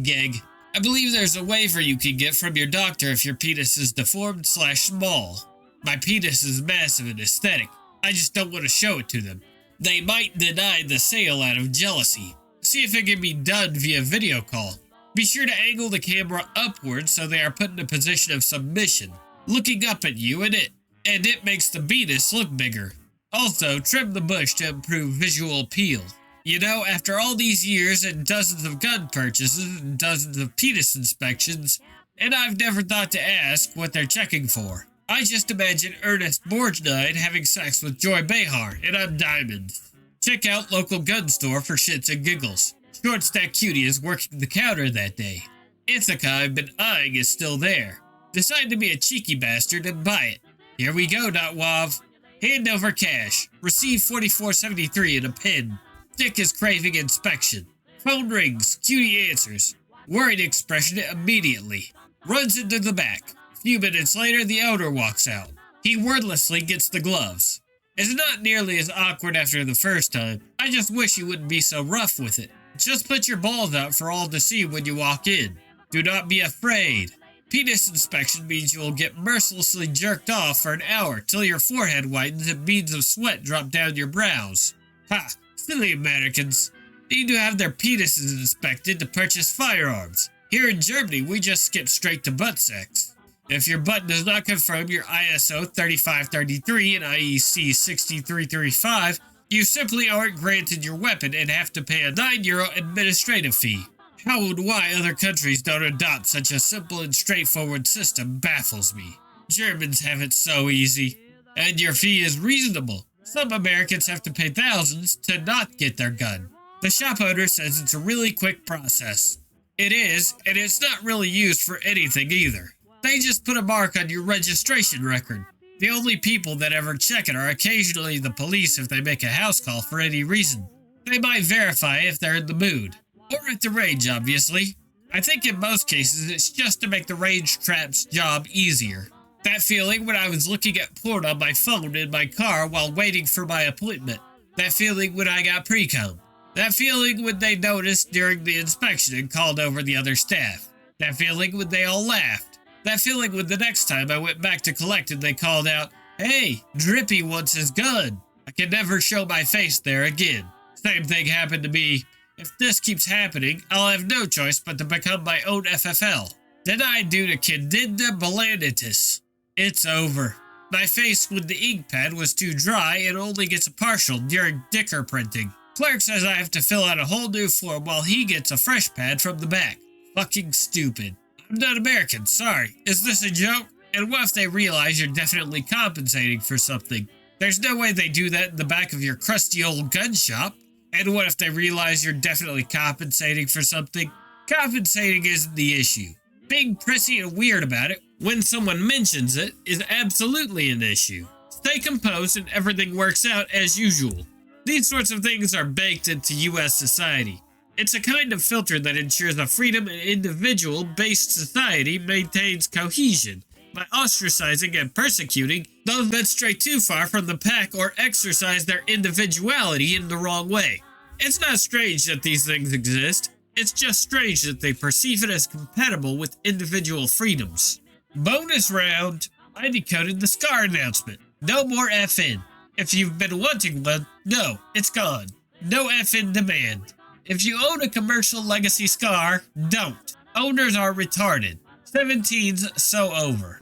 Gag. I believe there's a waiver you can get from your doctor if your penis is deformed/small. My penis is massive and aesthetic. I just don't want to show it to them. They might deny the sale out of jealousy. See if it can be done via video call. Be sure to angle the camera upward so they are put in a position of submission, looking up at you and it makes the penis look bigger. Also, trim the bush to improve visual appeal. You know, after all these years and dozens of gun purchases and dozens of penis inspections, and I've never thought to ask what they're checking for. I just imagine Ernest Borgnine having sex with Joy Behar, and I'm diamonds. Check out local gun store for shits and giggles. Short Stack Cutie is working the counter that day. Ithaca I've been eyeing is still there. Decide to be a cheeky bastard and buy it. Here we go, .wav. Hand over cash. Receive 4473 in a pen. Dick is craving inspection. Phone rings. Cutie answers. Worried expression immediately. Runs into the back. A few minutes later, the owner walks out. He wordlessly gets the gloves. It's not nearly as awkward after the first time. I just wish you wouldn't be so rough with it. Just put your balls out for all to see when you walk in. Do not be afraid. Penis inspection means you will get mercilessly jerked off for an hour till your forehead whitens and beads of sweat drop down your brows. Ha! Silly Americans. Need to have their penises inspected to purchase firearms. Here in Germany, we just skip straight to butt sex. If your butt does not confirm your ISO 3533 and IEC 6335, you simply aren't granted your weapon and have to pay a €9 administrative fee. How and why other countries don't adopt such a simple and straightforward system baffles me. Germans have it so easy. And your fee is reasonable. Some Americans have to pay thousands to not get their gun. The shop owner says it's a really quick process. It is, and it's not really used for anything either. They just put a mark on your registration record. The only people that ever check it are occasionally the police if they make a house call for any reason. They might verify if they're in the mood. Or at the range, obviously. I think in most cases it's just to make the range trap's job easier. That feeling when I was looking at porn on my phone in my car while waiting for my appointment. That feeling when I got pre-cum. That feeling when they noticed during the inspection and called over the other staff. That feeling when they all laughed. That feeling when the next time I went back to collect and they called out, "Hey, Drippy wants his gun." I can never show my face there again. Same thing happened to me. If this keeps happening, I'll have no choice but to become my own FFL. Denied due to candida balanitis. It's over. My face with the ink pad was too dry and only gets a partial during dicker printing. Clerk says I have to fill out a whole new form while he gets a fresh pad from the back. Fucking stupid. I'm not American, sorry. Is this a joke? And what if they realize you're definitely compensating for something? There's no way they do that in the back of your crusty old gun shop. And what if they realize you're definitely compensating for something? Compensating isn't the issue. Being prissy and weird about it when someone mentions it is absolutely an issue. Stay composed and everything works out as usual. These sorts of things are baked into U.S. society. It's a kind of filter that ensures a freedom and individual-based society maintains cohesion by ostracizing and persecuting those that stray too far from the pack or exercise their individuality in the wrong way. It's not strange that these things exist. It's just strange that they perceive it as compatible with individual freedoms. Bonus round. I decoded the SCAR announcement. No more FN. If you've been wanting one, no, it's gone. No FN demand. If you own a commercial legacy SCAR, don't. Owners are retarded. 17's so over.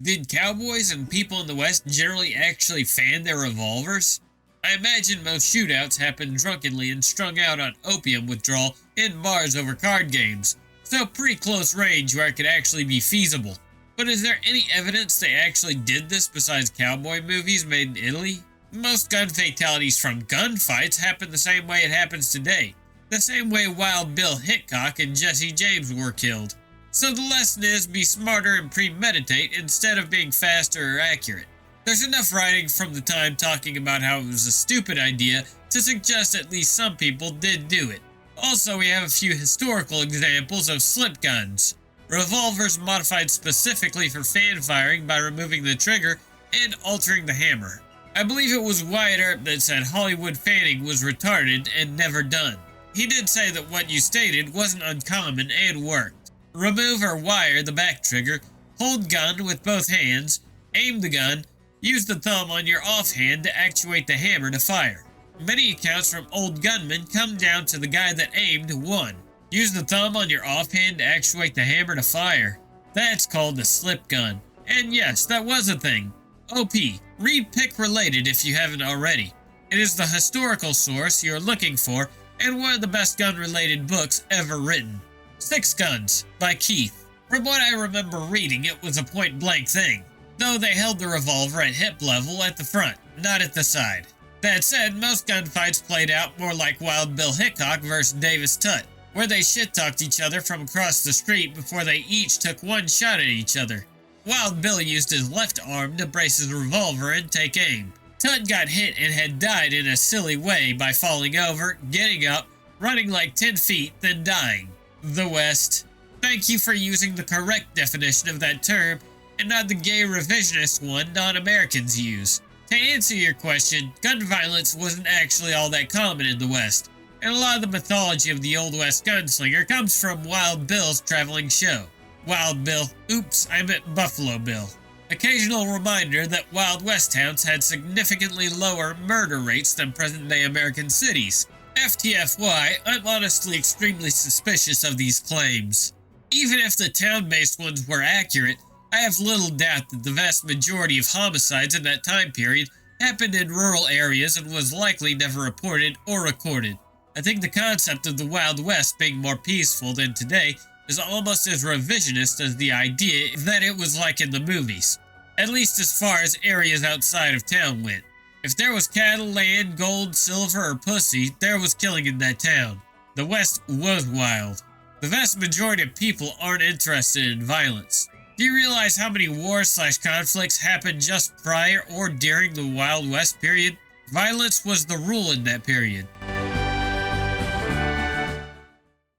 Did cowboys and people in the West generally actually fan their revolvers? I imagine most shootouts happen drunkenly and strung out on opium withdrawal in bars over card games, so pretty close range where it could actually be feasible. But is there any evidence they actually did this besides cowboy movies made in Italy? Most gun fatalities from gunfights happen the same way it happens today, the same way Wild Bill Hickok and Jesse James were killed. So the lesson is be smarter and premeditate instead of being faster or accurate. There's enough writing from the time talking about how it was a stupid idea to suggest at least some people did do it. Also, we have a few historical examples of slip guns. Revolvers modified specifically for fan firing by removing the trigger and altering the hammer. I believe it was Wyatt Earp that said Hollywood fanning was retarded and never done. He did say that what you stated wasn't uncommon and worked. Remove or wire the back trigger, hold gun with both hands, aim the gun, use the thumb on your offhand to actuate the hammer to fire. Many accounts from old gunmen come down to the guy that aimed won. Use the thumb on your offhand to actuate the hammer to fire. That's called a slip gun. And yes, that was a thing. OP, read Pick Related if you haven't already. It is the historical source you're looking for and one of the best gun-related books ever written. Six Guns by Keith. From what I remember reading, it was a point-blank thing, though they held the revolver at hip level at the front, not at the side. That said, most gunfights played out more like Wild Bill Hickok versus Davis Tutt, where they shit-talked each other from across the street before they each took one shot at each other. Wild Bill used his left arm to brace his revolver and take aim. Tutt got hit and had died in a silly way by falling over, getting up, running like 10 feet, then dying. The West. Thank you for using the correct definition of that term and not the gay revisionist one non-Americans use. To answer your question, gun violence wasn't actually all that common in the West, and a lot of the mythology of the Old West gunslinger comes from Wild Bill's traveling show. Wild Bill, oops, I meant Buffalo Bill. Occasional reminder that Wild West towns had significantly lower murder rates than present-day American cities. FTFY, I'm honestly extremely suspicious of these claims. Even if the town-based ones were accurate, I have little doubt that the vast majority of homicides in that time period happened in rural areas and was likely never reported or recorded. I think the concept of the Wild West being more peaceful than today is almost as revisionist as the idea that it was like in the movies, at least as far as areas outside of town went. If there was cattle, land, gold, silver, or pussy, there was killing in that town. The West was wild. The vast majority of people aren't interested in violence. Do you realize how many wars/conflicts happened just prior or during the Wild West period? Violence was the rule in that period.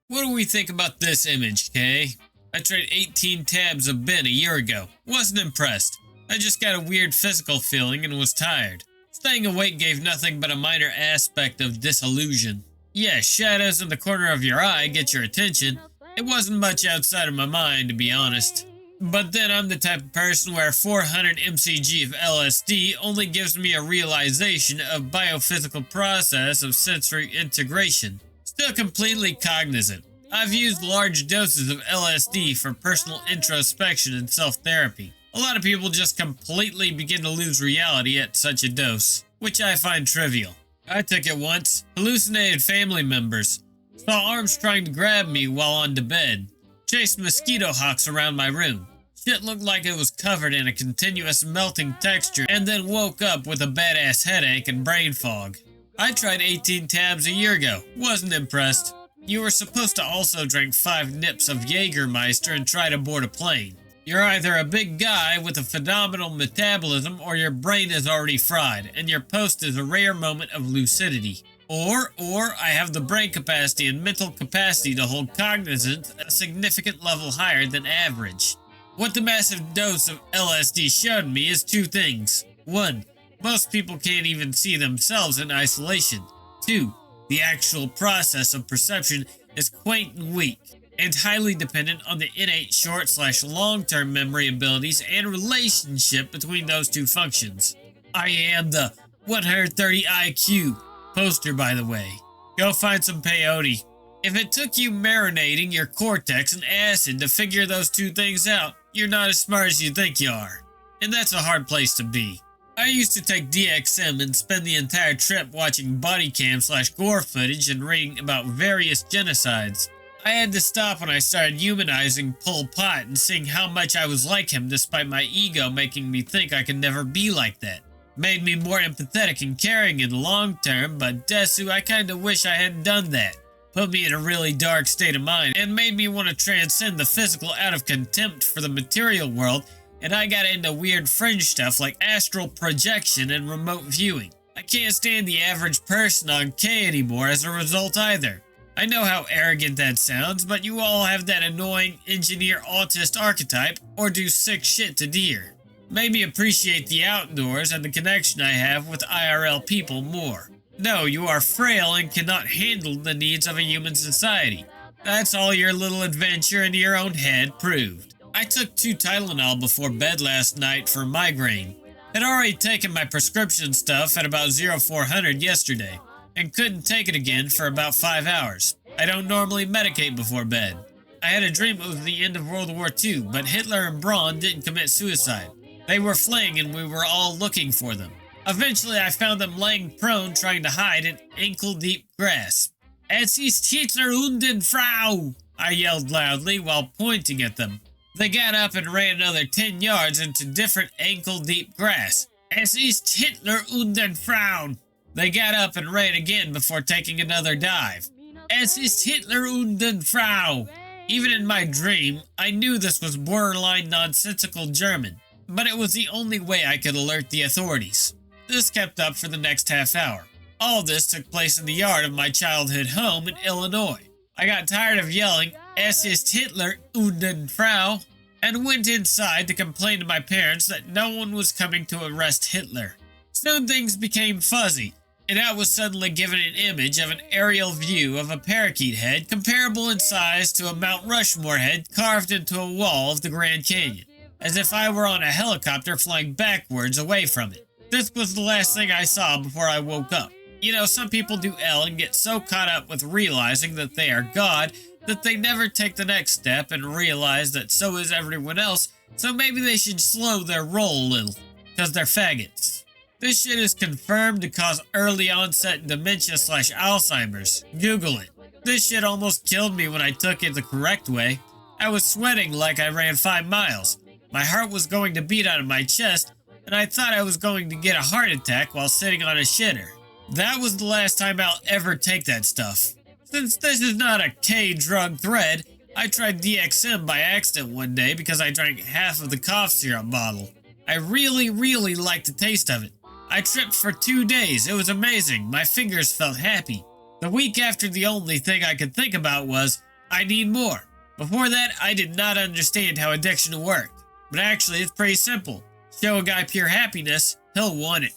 What do we think about this image, Kay? I tried 18 tabs of Ben a year ago. Wasn't impressed. I just got a weird physical feeling and was tired. Staying awake gave nothing but a minor aspect of disillusion. Yeah, shadows in the corner of your eye get your attention. It wasn't much outside of my mind, to be honest. But then I'm the type of person where 400 mcg of LSD only gives me a realization of biophysical process of sensory integration. Still completely cognizant. I've used large doses of LSD for personal introspection and self-therapy. A lot of people just completely begin to lose reality at such a dose, which I find trivial. I took it once, hallucinated family members, saw arms trying to grab me while on to bed, chased mosquito hawks around my room. Shit looked like it was covered in a continuous melting texture, and then woke up with a badass headache and brain fog. I tried 18 tabs a year ago, wasn't impressed. You were supposed to also drink 5 nips of Jägermeister and try to board a plane. You're either a big guy with a phenomenal metabolism or your brain is already fried, and your post is a rare moment of lucidity. Or I have the brain capacity and mental capacity to hold cognizance at a significant level higher than average. What the massive dose of LSD showed me is 2 things. 1. Most people can't even see themselves in isolation. 2. The actual process of perception is quaint and weak. and highly dependent on the innate short/long-term memory abilities and relationship between those two functions. I am the 130 IQ poster, by the way. Go find some peyote. If it took you marinating your cortex in acid to figure those two things out, you're not as smart as you think you are. And that's a hard place to be. I used to take DXM and spend the entire trip watching body cam/gore footage and reading about various genocides. I had to stop when I started humanizing Pol Pot and seeing how much I was like him despite my ego making me think I could never be like that. Made me more empathetic and caring in the long term, but Desu, I kinda wish I hadn't done that. Put me in a really dark state of mind and made me want to transcend the physical out of contempt for the material world, and I got into weird fringe stuff like astral projection and remote viewing. I can't stand the average person on K anymore as a result either. I know how arrogant that sounds, but you all have that annoying engineer autist archetype or do sick shit to deer. Made me appreciate the outdoors and the connection I have with IRL people more. No, you are frail and cannot handle the needs of a human society. That's all your little adventure in your own head proved. I took 2 Tylenol before bed last night for migraine. Had already taken my prescription stuff at about 0400 yesterday, and couldn't take it again for about 5 hours. I don't normally medicate before bed. I had a dream it was the end of World War II, but Hitler and Braun didn't commit suicide. They were fleeing and we were all looking for them. Eventually I found them laying prone trying to hide in ankle-deep grass. "Es ist Hitler und den Frau!" I yelled loudly while pointing at them. They got up and ran another 10 yards into different ankle-deep grass. "Es ist Hitler und den Frau!" They got up and ran again before taking another dive. "Es ist Hitler und den Frau!" Even in my dream, I knew this was borderline nonsensical German, but it was the only way I could alert the authorities. This kept up for the next half hour. All this took place in the yard of my childhood home in Illinois. I got tired of yelling, "Es ist Hitler und den Frau," and went inside to complain to my parents that no one was coming to arrest Hitler. Soon things became fuzzy, and I was suddenly given an image of an aerial view of a parakeet head comparable in size to a Mount Rushmore head carved into a wall of the Grand Canyon, as if I were on a helicopter flying backwards away from it. This was the last thing I saw before I woke up. You know, some people do L and get so caught up with realizing that they are God that they never take the next step and realize that so is everyone else, so maybe they should slow their roll a little, because they're faggots. This shit is confirmed to cause early onset dementia/Alzheimer's. Google it. This shit almost killed me when I took it the correct way. I was sweating like I ran 5 miles. My heart was going to beat out of my chest, and I thought I was going to get a heart attack while sitting on a shitter. That was the last time I'll ever take that stuff. Since this is not a K-drug thread, I tried DXM by accident one day because I drank half of the cough syrup bottle. I really liked the taste of it. I tripped for 2 days. It was amazing. My fingers felt happy. The week after, the only thing I could think about was, I need more. Before that, I did not understand how addiction worked. But actually, it's pretty simple. Show a guy pure happiness, he'll want it.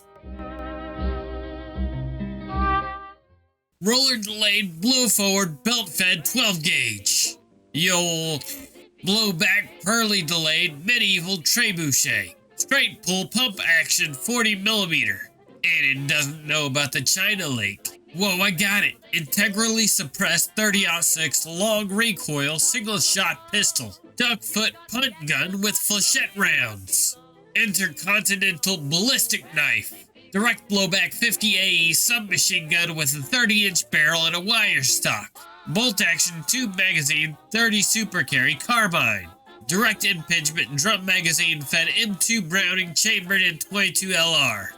Roller delayed, blow forward, belt fed 12 gauge. Yo, blow back, pearly delayed, medieval trebuchet. Straight pull pump action 40mm. And it doesn't know about the China Lake. Whoa, I got it. Integrally suppressed 30-06 long recoil single shot pistol. Duck foot punt gun with flechette rounds. Intercontinental ballistic knife. Direct blowback 50 AE submachine gun with a 30-inch barrel and a wire stock. Bolt action tube magazine 30 super carry carbine. Direct impingement drum magazine fed M2 Browning chambered in 22 LR.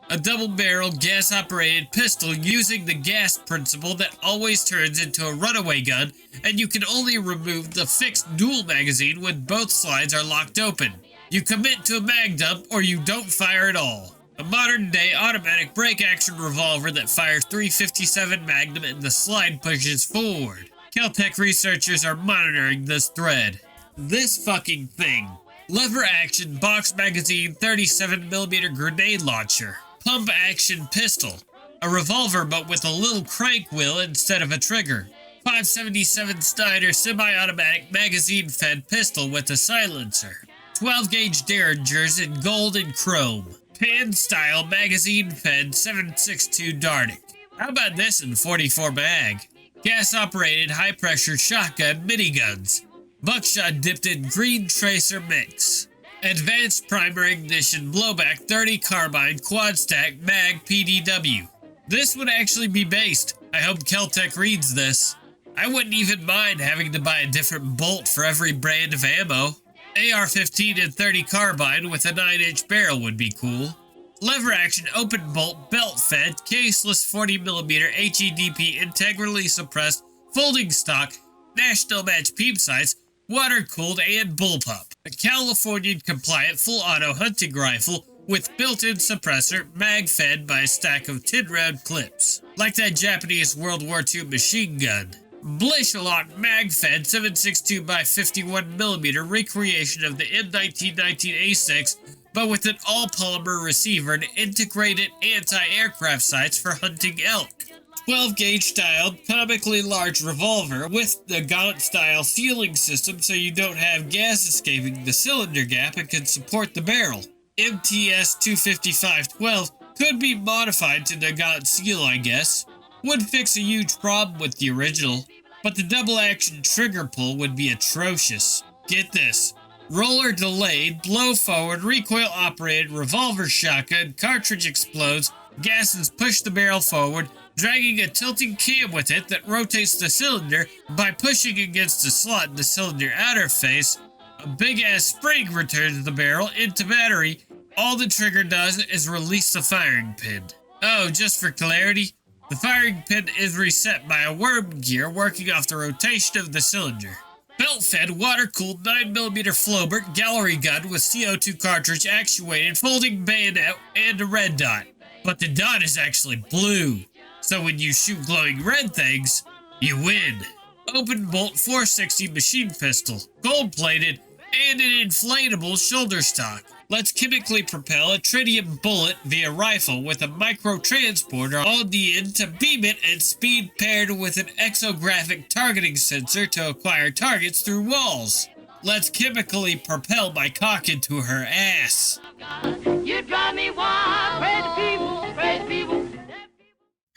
A double-barrel gas-operated pistol using the gas principle that always turns into a runaway gun, and you can only remove the fixed dual magazine when both slides are locked open. You commit to a mag dump or you don't fire at all. A modern-day automatic break-action revolver that fires .357 Magnum and the slide pushes forward. Caltech researchers are monitoring this thread. This fucking thing. Lever-action box magazine 37mm grenade launcher. Pump-action pistol. A revolver but with a little crank wheel instead of a trigger. .577 Snyder semi-automatic magazine-fed pistol with a silencer. 12-gauge Derringers in gold and chrome. Pan-style magazine-fed 7.62 Darnick. How about this in 44 mag? Gas-operated high-pressure shotgun miniguns. Buckshot dipped in green tracer mix. Advanced primer ignition blowback 30 carbine quad stack mag PDW. This would actually be based. I hope Keltec reads this. I wouldn't even mind having to buy a different bolt for every brand of ammo. AR-15 and 30 carbine with a 9-inch barrel would be cool. Lever action open bolt belt fed caseless 40mm HEDP integrally suppressed folding stock national match peep sights water cooled and bullpup. A Californian compliant full auto hunting rifle with built-in suppressor mag fed by a stack of 10-round clips. Like that Japanese World War II machine gun. Blechelot mag-fed 7.62x 51mm recreation of the M1919A6, but with an all-polymer receiver and integrated anti-aircraft sights for hunting elk. 12-gauge styled, comically large revolver with the Gaunt-style fueling system so you don't have gas escaping the cylinder gap and can support the barrel. MTS 255-12 could be modified to Nagant seal, I guess. Would fix a huge problem with the original, but the double-action trigger pull would be atrocious. Get this. Roller delayed, blow-forward, recoil-operated revolver shotgun, cartridge explodes, gases push the barrel forward, dragging a tilting cam with it that rotates the cylinder by pushing against the slot in the cylinder outer face. A big-ass spring returns the barrel into battery. All the trigger does is release the firing pin. Oh, just for clarity, the firing pin is reset by a worm gear working off the rotation of the cylinder. Belt-fed, water-cooled 9mm Flobert gallery gun with CO2 cartridge actuated folding bayonet and a red dot. But the dot is actually blue, so when you shoot glowing red things, you win. Open bolt 460 machine pistol, gold-plated, and an inflatable shoulder stock. Let's chemically propel a tritium bullet via rifle with a micro-transporter on the end to beam it and speed paired with an exographic targeting sensor to acquire targets through walls. Let's chemically propel my cock into her ass. You drive me wild, crazy people.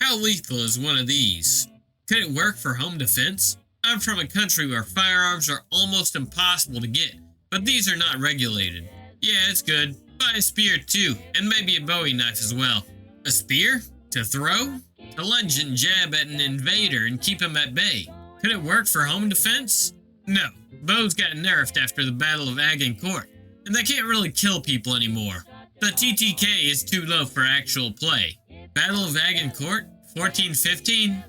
How lethal is one of these? Could it work for home defense? I'm from a country where firearms are almost impossible to get, but these are not regulated. Yeah, it's good. Buy a spear too, and maybe a Bowie knife as well. A spear? To throw? To lunge and jab at an invader and keep him at bay. Could it work for home defense? No. Bows got nerfed after the Battle of Agincourt, and they can't really kill people anymore. The TTK is too low for actual play. Battle of Agincourt? 1415?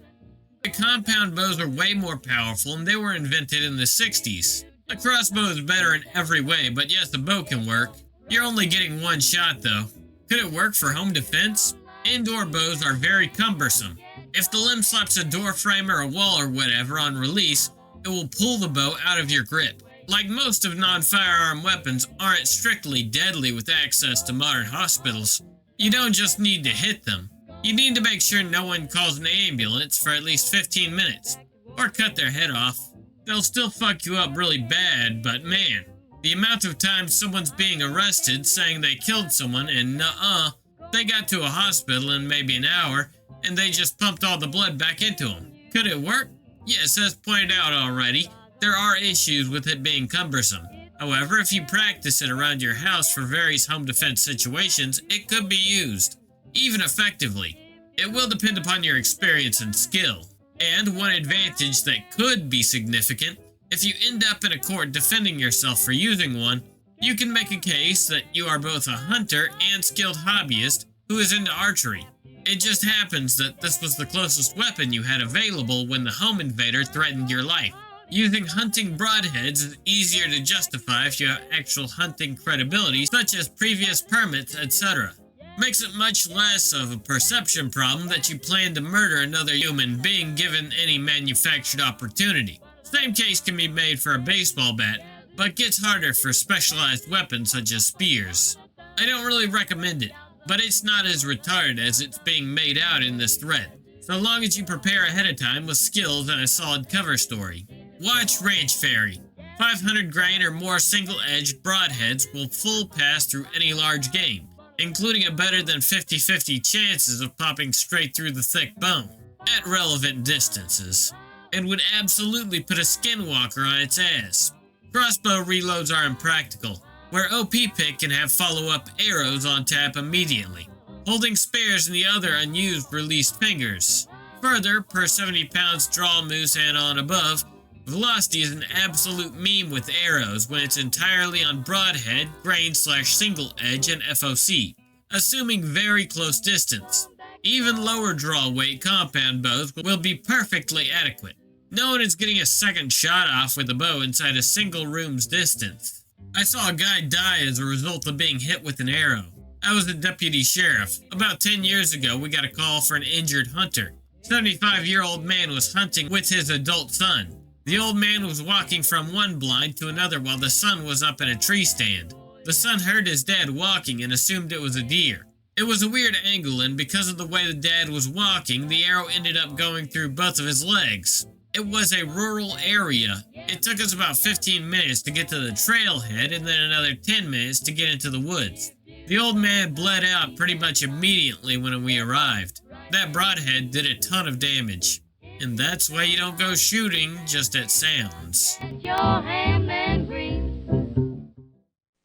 The compound bows are way more powerful, and they were invented in the 60s. The crossbow is better in every way, but yes, the bow can work. You're only getting one shot, though. Could it work for home defense? Indoor bows are very cumbersome. If the limb slaps a door frame or a wall or whatever on release, it will pull the bow out of your grip. Like most of non-firearm weapons aren't strictly deadly with access to modern hospitals. You don't just need to hit them. You need to make sure no one calls an ambulance for at least 15 minutes, or cut their head off. They'll still fuck you up really bad, but man, the amount of times someone's being arrested saying they killed someone and they got to a hospital in maybe an hour and they just pumped all the blood back into them. Could it work? Yes, as pointed out already, there are issues with it being cumbersome. However, if you practice it around your house for various home defense situations, it could be used, even effectively. It will depend upon your experience and skill. And one advantage that could be significant, if you end up in a court defending yourself for using one, you can make a case that you are both a hunter and skilled hobbyist who is into archery. It just happens that this was the closest weapon you had available when the home invader threatened your life. Using hunting broadheads is easier to justify if you have actual hunting credibility, such as previous permits, etc. Makes it much less of a perception problem that you plan to murder another human being given any manufactured opportunity. Same case can be made for a baseball bat, but gets harder for specialized weapons such as spears. I don't really recommend it, but it's not as retarded as it's being made out in this thread, so long as you prepare ahead of time with skills and a solid cover story. Watch Ranch Fairy. 500 grain or more single-edged broadheads will full pass through any large game, including a better than 50-50 chances of popping straight through the thick bone at relevant distances, and would absolutely put a skinwalker on its ass. Crossbow reloads are impractical, where OP Pick can have follow-up arrows on tap immediately, holding spares in the other unused released fingers. Further, per 70 pounds draw moose and on above, velocity is an absolute meme with arrows when it's entirely on broadhead, grain/single edge, and FOC, assuming very close distance. Even lower draw weight compound bows will be perfectly adequate. No one is getting a second shot off with a bow inside a single room's distance. I saw a guy die as a result of being hit with an arrow. I was a deputy sheriff. About 10 years ago, we got a call for an injured hunter. 75-year-old man was hunting with his adult son. The old man was walking from one blind to another while the son was up in a tree stand. The son heard his dad walking and assumed it was a deer. It was a weird angle, and because of the way the dad was walking, the arrow ended up going through both of his legs. It was a rural area. It took us about 15 minutes to get to the trailhead and then another 10 minutes to get into the woods. The old man bled out pretty much immediately when we arrived. That broadhead did a ton of damage. And that's why you don't go shooting just at sounds.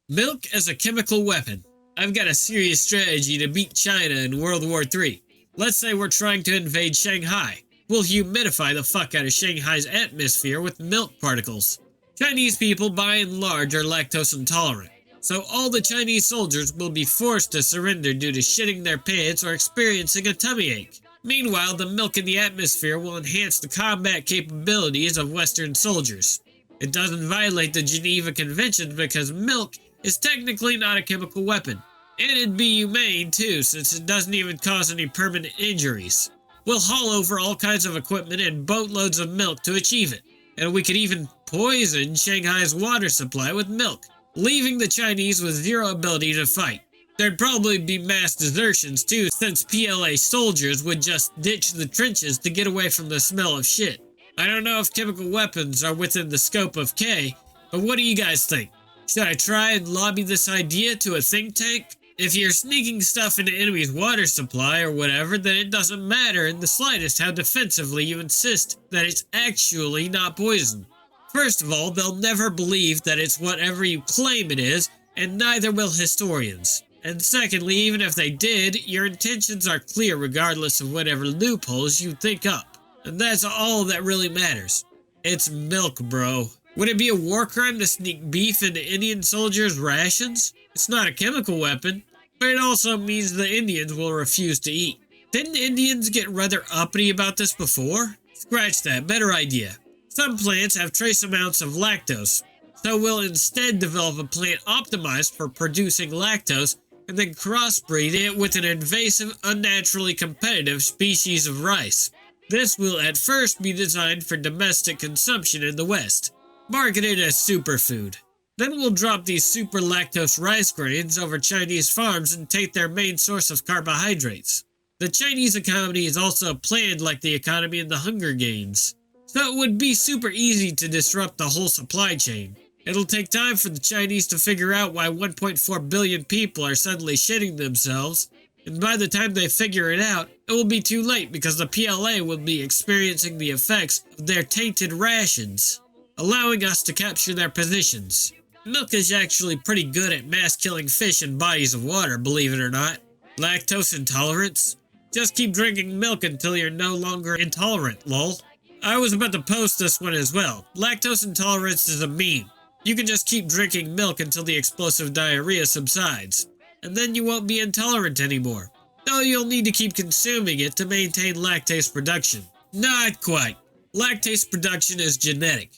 Milk as a chemical weapon. I've got a serious strategy to beat China in World War III. Let's say we're trying to invade Shanghai. We'll humidify the fuck out of Shanghai's atmosphere with milk particles. Chinese people by and large are lactose intolerant, so all the Chinese soldiers will be forced to surrender due to shitting their pants or experiencing a tummy ache. Meanwhile, the milk in the atmosphere will enhance the combat capabilities of Western soldiers. It doesn't violate the Geneva Convention because milk is technically not a chemical weapon. And it'd be humane too, since it doesn't even cause any permanent injuries. We'll haul over all kinds of equipment and boatloads of milk to achieve it. And we could even poison Shanghai's water supply with milk, leaving the Chinese with zero ability to fight. There'd probably be mass desertions too, since PLA soldiers would just ditch the trenches to get away from the smell of shit. I don't know if chemical weapons are within the scope of K, but what do you guys think? Should I try and lobby this idea to a think tank? If you're sneaking stuff into enemy's water supply or whatever, then it doesn't matter in the slightest how defensively you insist that it's actually not poison. First of all, they'll never believe that it's whatever you claim it is, and neither will historians. And secondly, even if they did, your intentions are clear regardless of whatever loopholes you think up. And that's all that really matters. It's milk, bro. Would it be a war crime to sneak beef into Indian soldiers' rations? It's not a chemical weapon, but it also means the Indians will refuse to eat. Didn't Indians get rather uppity about this before? Scratch that, better idea. Some plants have trace amounts of lactose, so we'll instead develop a plant optimized for producing lactose and then crossbreed it with an invasive, unnaturally competitive species of rice. This will at first be designed for domestic consumption in the West, marketed as superfood. Then we'll drop these super lactose rice grains over Chinese farms and take their main source of carbohydrates. The Chinese economy is also planned like the economy in the Hunger Games, so it would be super easy to disrupt the whole supply chain. It'll take time for the Chinese to figure out why 1.4 billion people are suddenly shitting themselves, and by the time they figure it out, it will be too late because the PLA will be experiencing the effects of their tainted rations, allowing us to capture their positions. Milk is actually pretty good at mass-killing fish in bodies of water, believe it or not. Lactose intolerance? Just keep drinking milk until you're no longer intolerant, lol. I was about to post this one as well. Lactose intolerance is a meme. You can just keep drinking milk until the explosive diarrhea subsides, and then you won't be intolerant anymore. Though you'll need to keep consuming it to maintain lactase production. Not quite. Lactase production is genetic.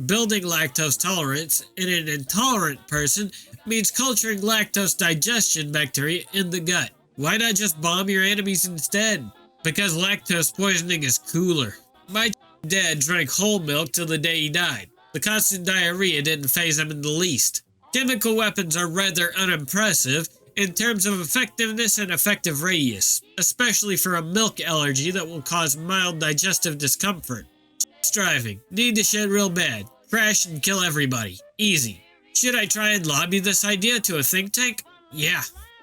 Building lactose tolerance in an intolerant person means culturing lactose digestion bacteria in the gut. Why not just bomb your enemies instead? Because lactose poisoning is cooler. My dad drank whole milk till the day he died. The constant diarrhea didn't faze him in the least. Chemical weapons are rather unimpressive, in terms of effectiveness and effective radius, especially for a milk allergy that will cause mild digestive discomfort. Driving. Need to shit real bad. Crash and kill everybody. Easy. Should I try and lobby this idea to a think tank? Yeah.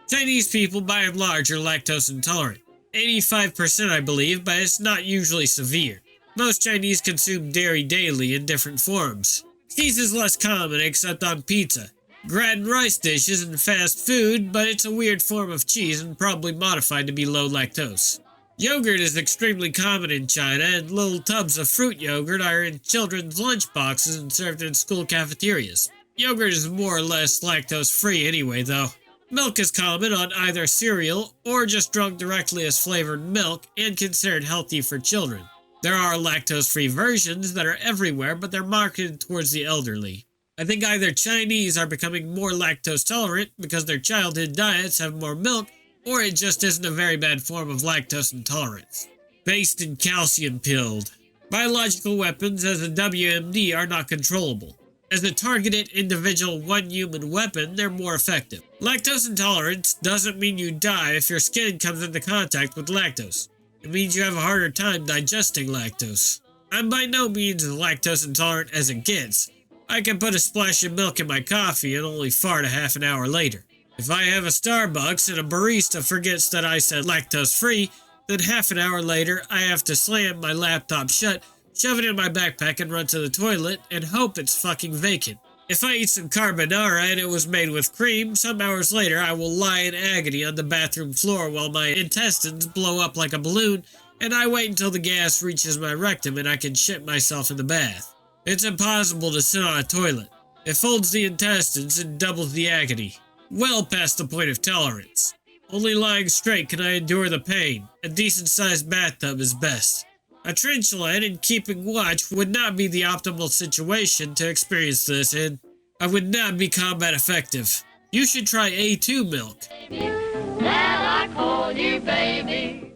Chinese people by and large are lactose intolerant. 85% I believe, but it's not usually severe. Most Chinese consume dairy daily in different forms. Cheese is less common except on pizza. Bread and rice dishes and fast food, but it's a weird form of cheese and probably modified to be low lactose. Yogurt is extremely common in China, and little tubs of fruit yogurt are in children's lunch boxes and served in school cafeterias. Yogurt is more or less lactose-free anyway, though. Milk is common on either cereal or just drunk directly as flavored milk and considered healthy for children. There are lactose-free versions that are everywhere, but they're marketed towards the elderly. I think either Chinese are becoming more lactose tolerant because their childhood diets have more milk, or it just isn't a very bad form of lactose intolerance. Based and calcium pilled. Biological weapons as a WMD are not controllable. As a targeted individual one human weapon, they're more effective. Lactose intolerance doesn't mean you die if your skin comes into contact with lactose. It means you have a harder time digesting lactose. I'm by no means as lactose intolerant as it gets. I can put a splash of milk in my coffee and only fart a half an hour later. If I have a Starbucks and a barista forgets that I said lactose free, then half an hour later I have to slam my laptop shut, shove it in my backpack and run to the toilet and hope it's fucking vacant. If I eat some carbonara and it was made with cream, some hours later I will lie in agony on the bathroom floor while my intestines blow up like a balloon and I wait until the gas reaches my rectum and I can shit myself in the bath. It's impossible to sit on a toilet. It folds the intestines and doubles the agony. Well past the point of tolerance. Only lying straight can I endure the pain. A decent-sized bathtub is best. A trench line and keeping watch would not be the optimal situation to experience this in. I would not be combat effective. You should try A2 milk. Now I call you baby.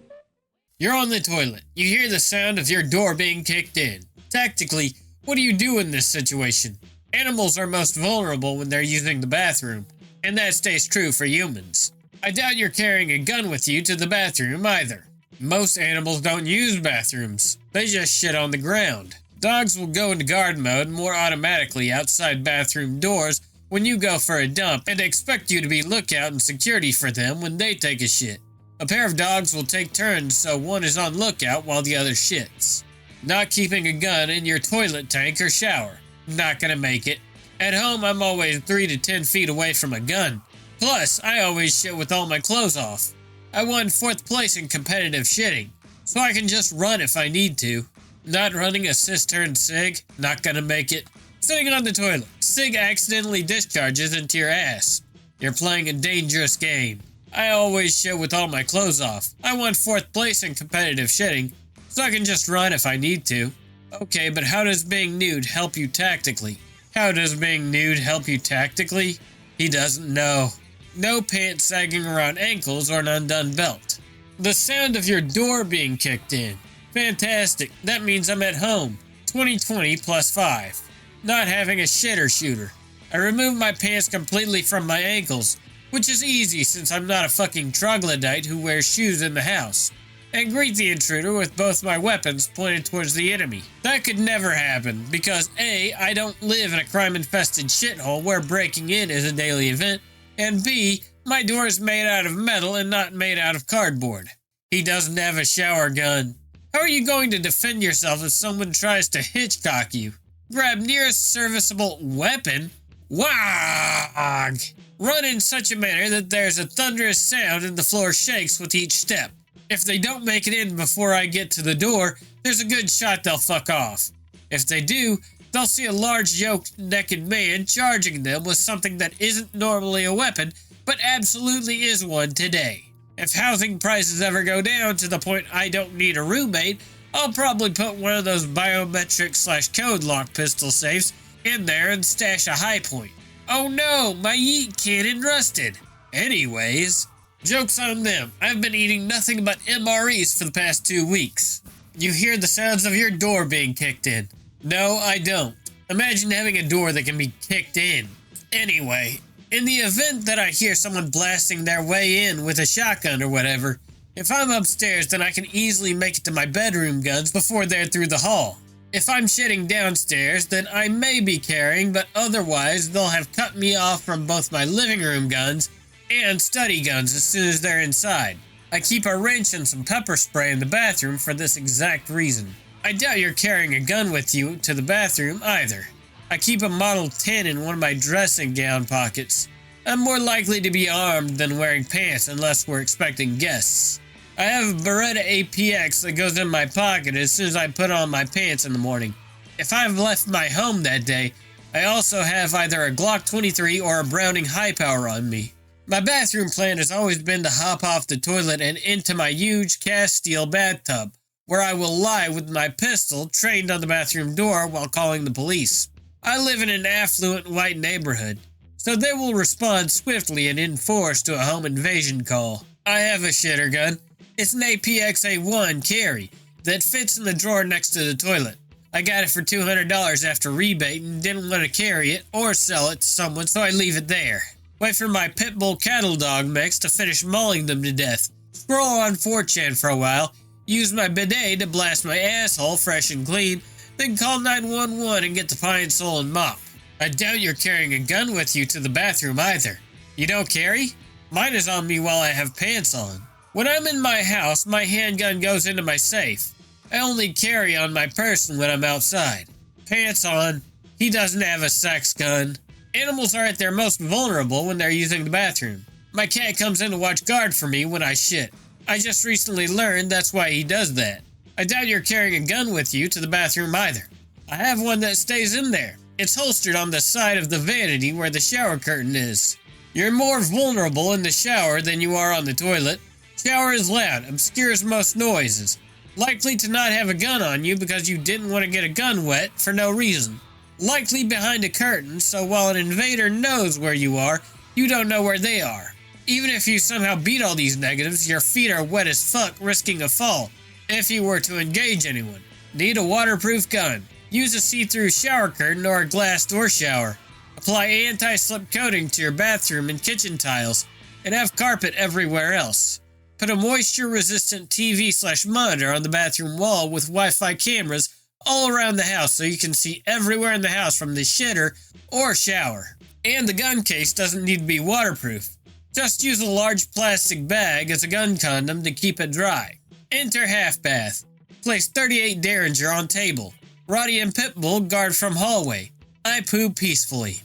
You're on the toilet. You hear the sound of your door being kicked in. Tactically, what do you do in this situation? Animals are most vulnerable when they're using the bathroom, and that stays true for humans. I doubt you're carrying a gun with you to the bathroom either. Most animals don't use bathrooms. They just shit on the ground. Dogs will go into guard mode more automatically outside bathroom doors when you go for a dump and expect you to be lookout and security for them when they take a shit. A pair of dogs will take turns so one is on lookout while the other shits. Not keeping a gun in your toilet tank or shower. Not gonna make it. At home, I'm always 3 to 10 feet away from a gun. Plus, I always shit with all my clothes off. I won 4th place in competitive shitting, so I can just run if I need to. Not running a cistern cig, not gonna make it. Sitting on the toilet, cig accidentally discharges into your ass. You're playing a dangerous game. I always shit with all my clothes off. I won 4th place in competitive shitting, so I can just run if I need to. Okay, but how does being nude help you tactically? How does being nude help you tactically? He doesn't know. No pants sagging around ankles or an undone belt. The sound of your door being kicked in. Fantastic. That means I'm at home. 2020 plus 5. Not having a shitter shooter. I removed my pants completely from my ankles, which is easy since I'm not a fucking troglodyte who wears shoes in the house, and greet the intruder with both my weapons pointed towards the enemy. That could never happen because A, I don't live in a crime-infested shithole where breaking in is a daily event, and B, my door is made out of metal and not made out of cardboard. He doesn't have a shower gun. How are you going to defend yourself if someone tries to Hitchcock you? Grab nearest serviceable weapon? Wag! Run in such a manner that there's a thunderous sound and the floor shakes with each step. If they don't make it in before I get to the door, there's a good shot they'll fuck off. If they do, they'll see a large yoked naked man charging them with something that isn't normally a weapon, but absolutely is one today. If housing prices ever go down to the point I don't need a roommate, I'll probably put one of those biometric/code lock pistol safes in there and stash a high point. Oh no, my yeet cannon rusted. Anyways, joke's on them. I've been eating nothing but MREs for the past 2 weeks. You hear the sounds of your door being kicked in. No, I don't. Imagine having a door that can be kicked in. Anyway, In the event that I hear someone blasting their way in with a shotgun or whatever, if I'm upstairs, then I can easily make it to my bedroom guns before they're through the hall. If I'm shitting downstairs, then I may be carrying, but otherwise they'll have cut me off from both my living room guns and study guns as soon as they're inside. I keep a wrench and some pepper spray in the bathroom for this exact reason. I doubt you're carrying a gun with you to the bathroom either. I keep a Model 10 in one of my dressing gown pockets. I'm more likely to be armed than wearing pants unless we're expecting guests. I have a Beretta APX that goes in my pocket as soon as I put on my pants in the morning. If I've left my home that day, I also have either a Glock 23 or a Browning High Power on me. My bathroom plan has always been to hop off the toilet and into my huge cast steel bathtub, where I will lie with my pistol trained on the bathroom door while calling the police. I live in an affluent white neighborhood, so they will respond swiftly and in force to a home invasion call. I have a shitter gun. It's an APX-A1 carry that fits in the drawer next to the toilet. I got it for $200 after rebate and didn't want to carry it or sell it to someone, so I leave it there. Wait for my Pitbull cattle dog mix to finish mauling them to death. Scroll on 4chan for a while, use my bidet to blast my asshole fresh and clean, then call 911 and get the Pine Sol and mop. I doubt you're carrying a gun with you to the bathroom either. You don't carry? Mine is on me while I have pants on. When I'm in my house, my handgun goes into my safe. I only carry on my person when I'm outside. Pants on. He doesn't have a sex gun. Animals are at their most vulnerable when they're using the bathroom. My cat comes in to watch guard for me when I shit. I just recently learned that's why he does that. I doubt you're carrying a gun with you to the bathroom either. I have one that stays in there. It's holstered on the side of the vanity where the shower curtain is. You're more vulnerable in the shower than you are on the toilet. Shower is loud, obscures most noises. Likely to not have a gun on you because you didn't want to get a gun wet for no reason. Likely behind a curtain, so while an invader knows where you are, you don't know where they are. Even if you somehow beat all these negatives, your feet are wet as fuck, risking a fall if you were to engage anyone. Need a waterproof gun. Use a see-through shower curtain or a glass door shower. Apply anti-slip coating to your bathroom and kitchen tiles, and have carpet everywhere else. Put a moisture-resistant TV/monitor on the bathroom wall with Wi-Fi cameras all around the house so you can see everywhere in the house from the shitter or shower. And the gun case doesn't need to be waterproof. Just use a large plastic bag as a gun condom to keep it dry. Enter half bath. Place 38 Derringer on table. Roddy and Pitbull guard from hallway. I poo peacefully.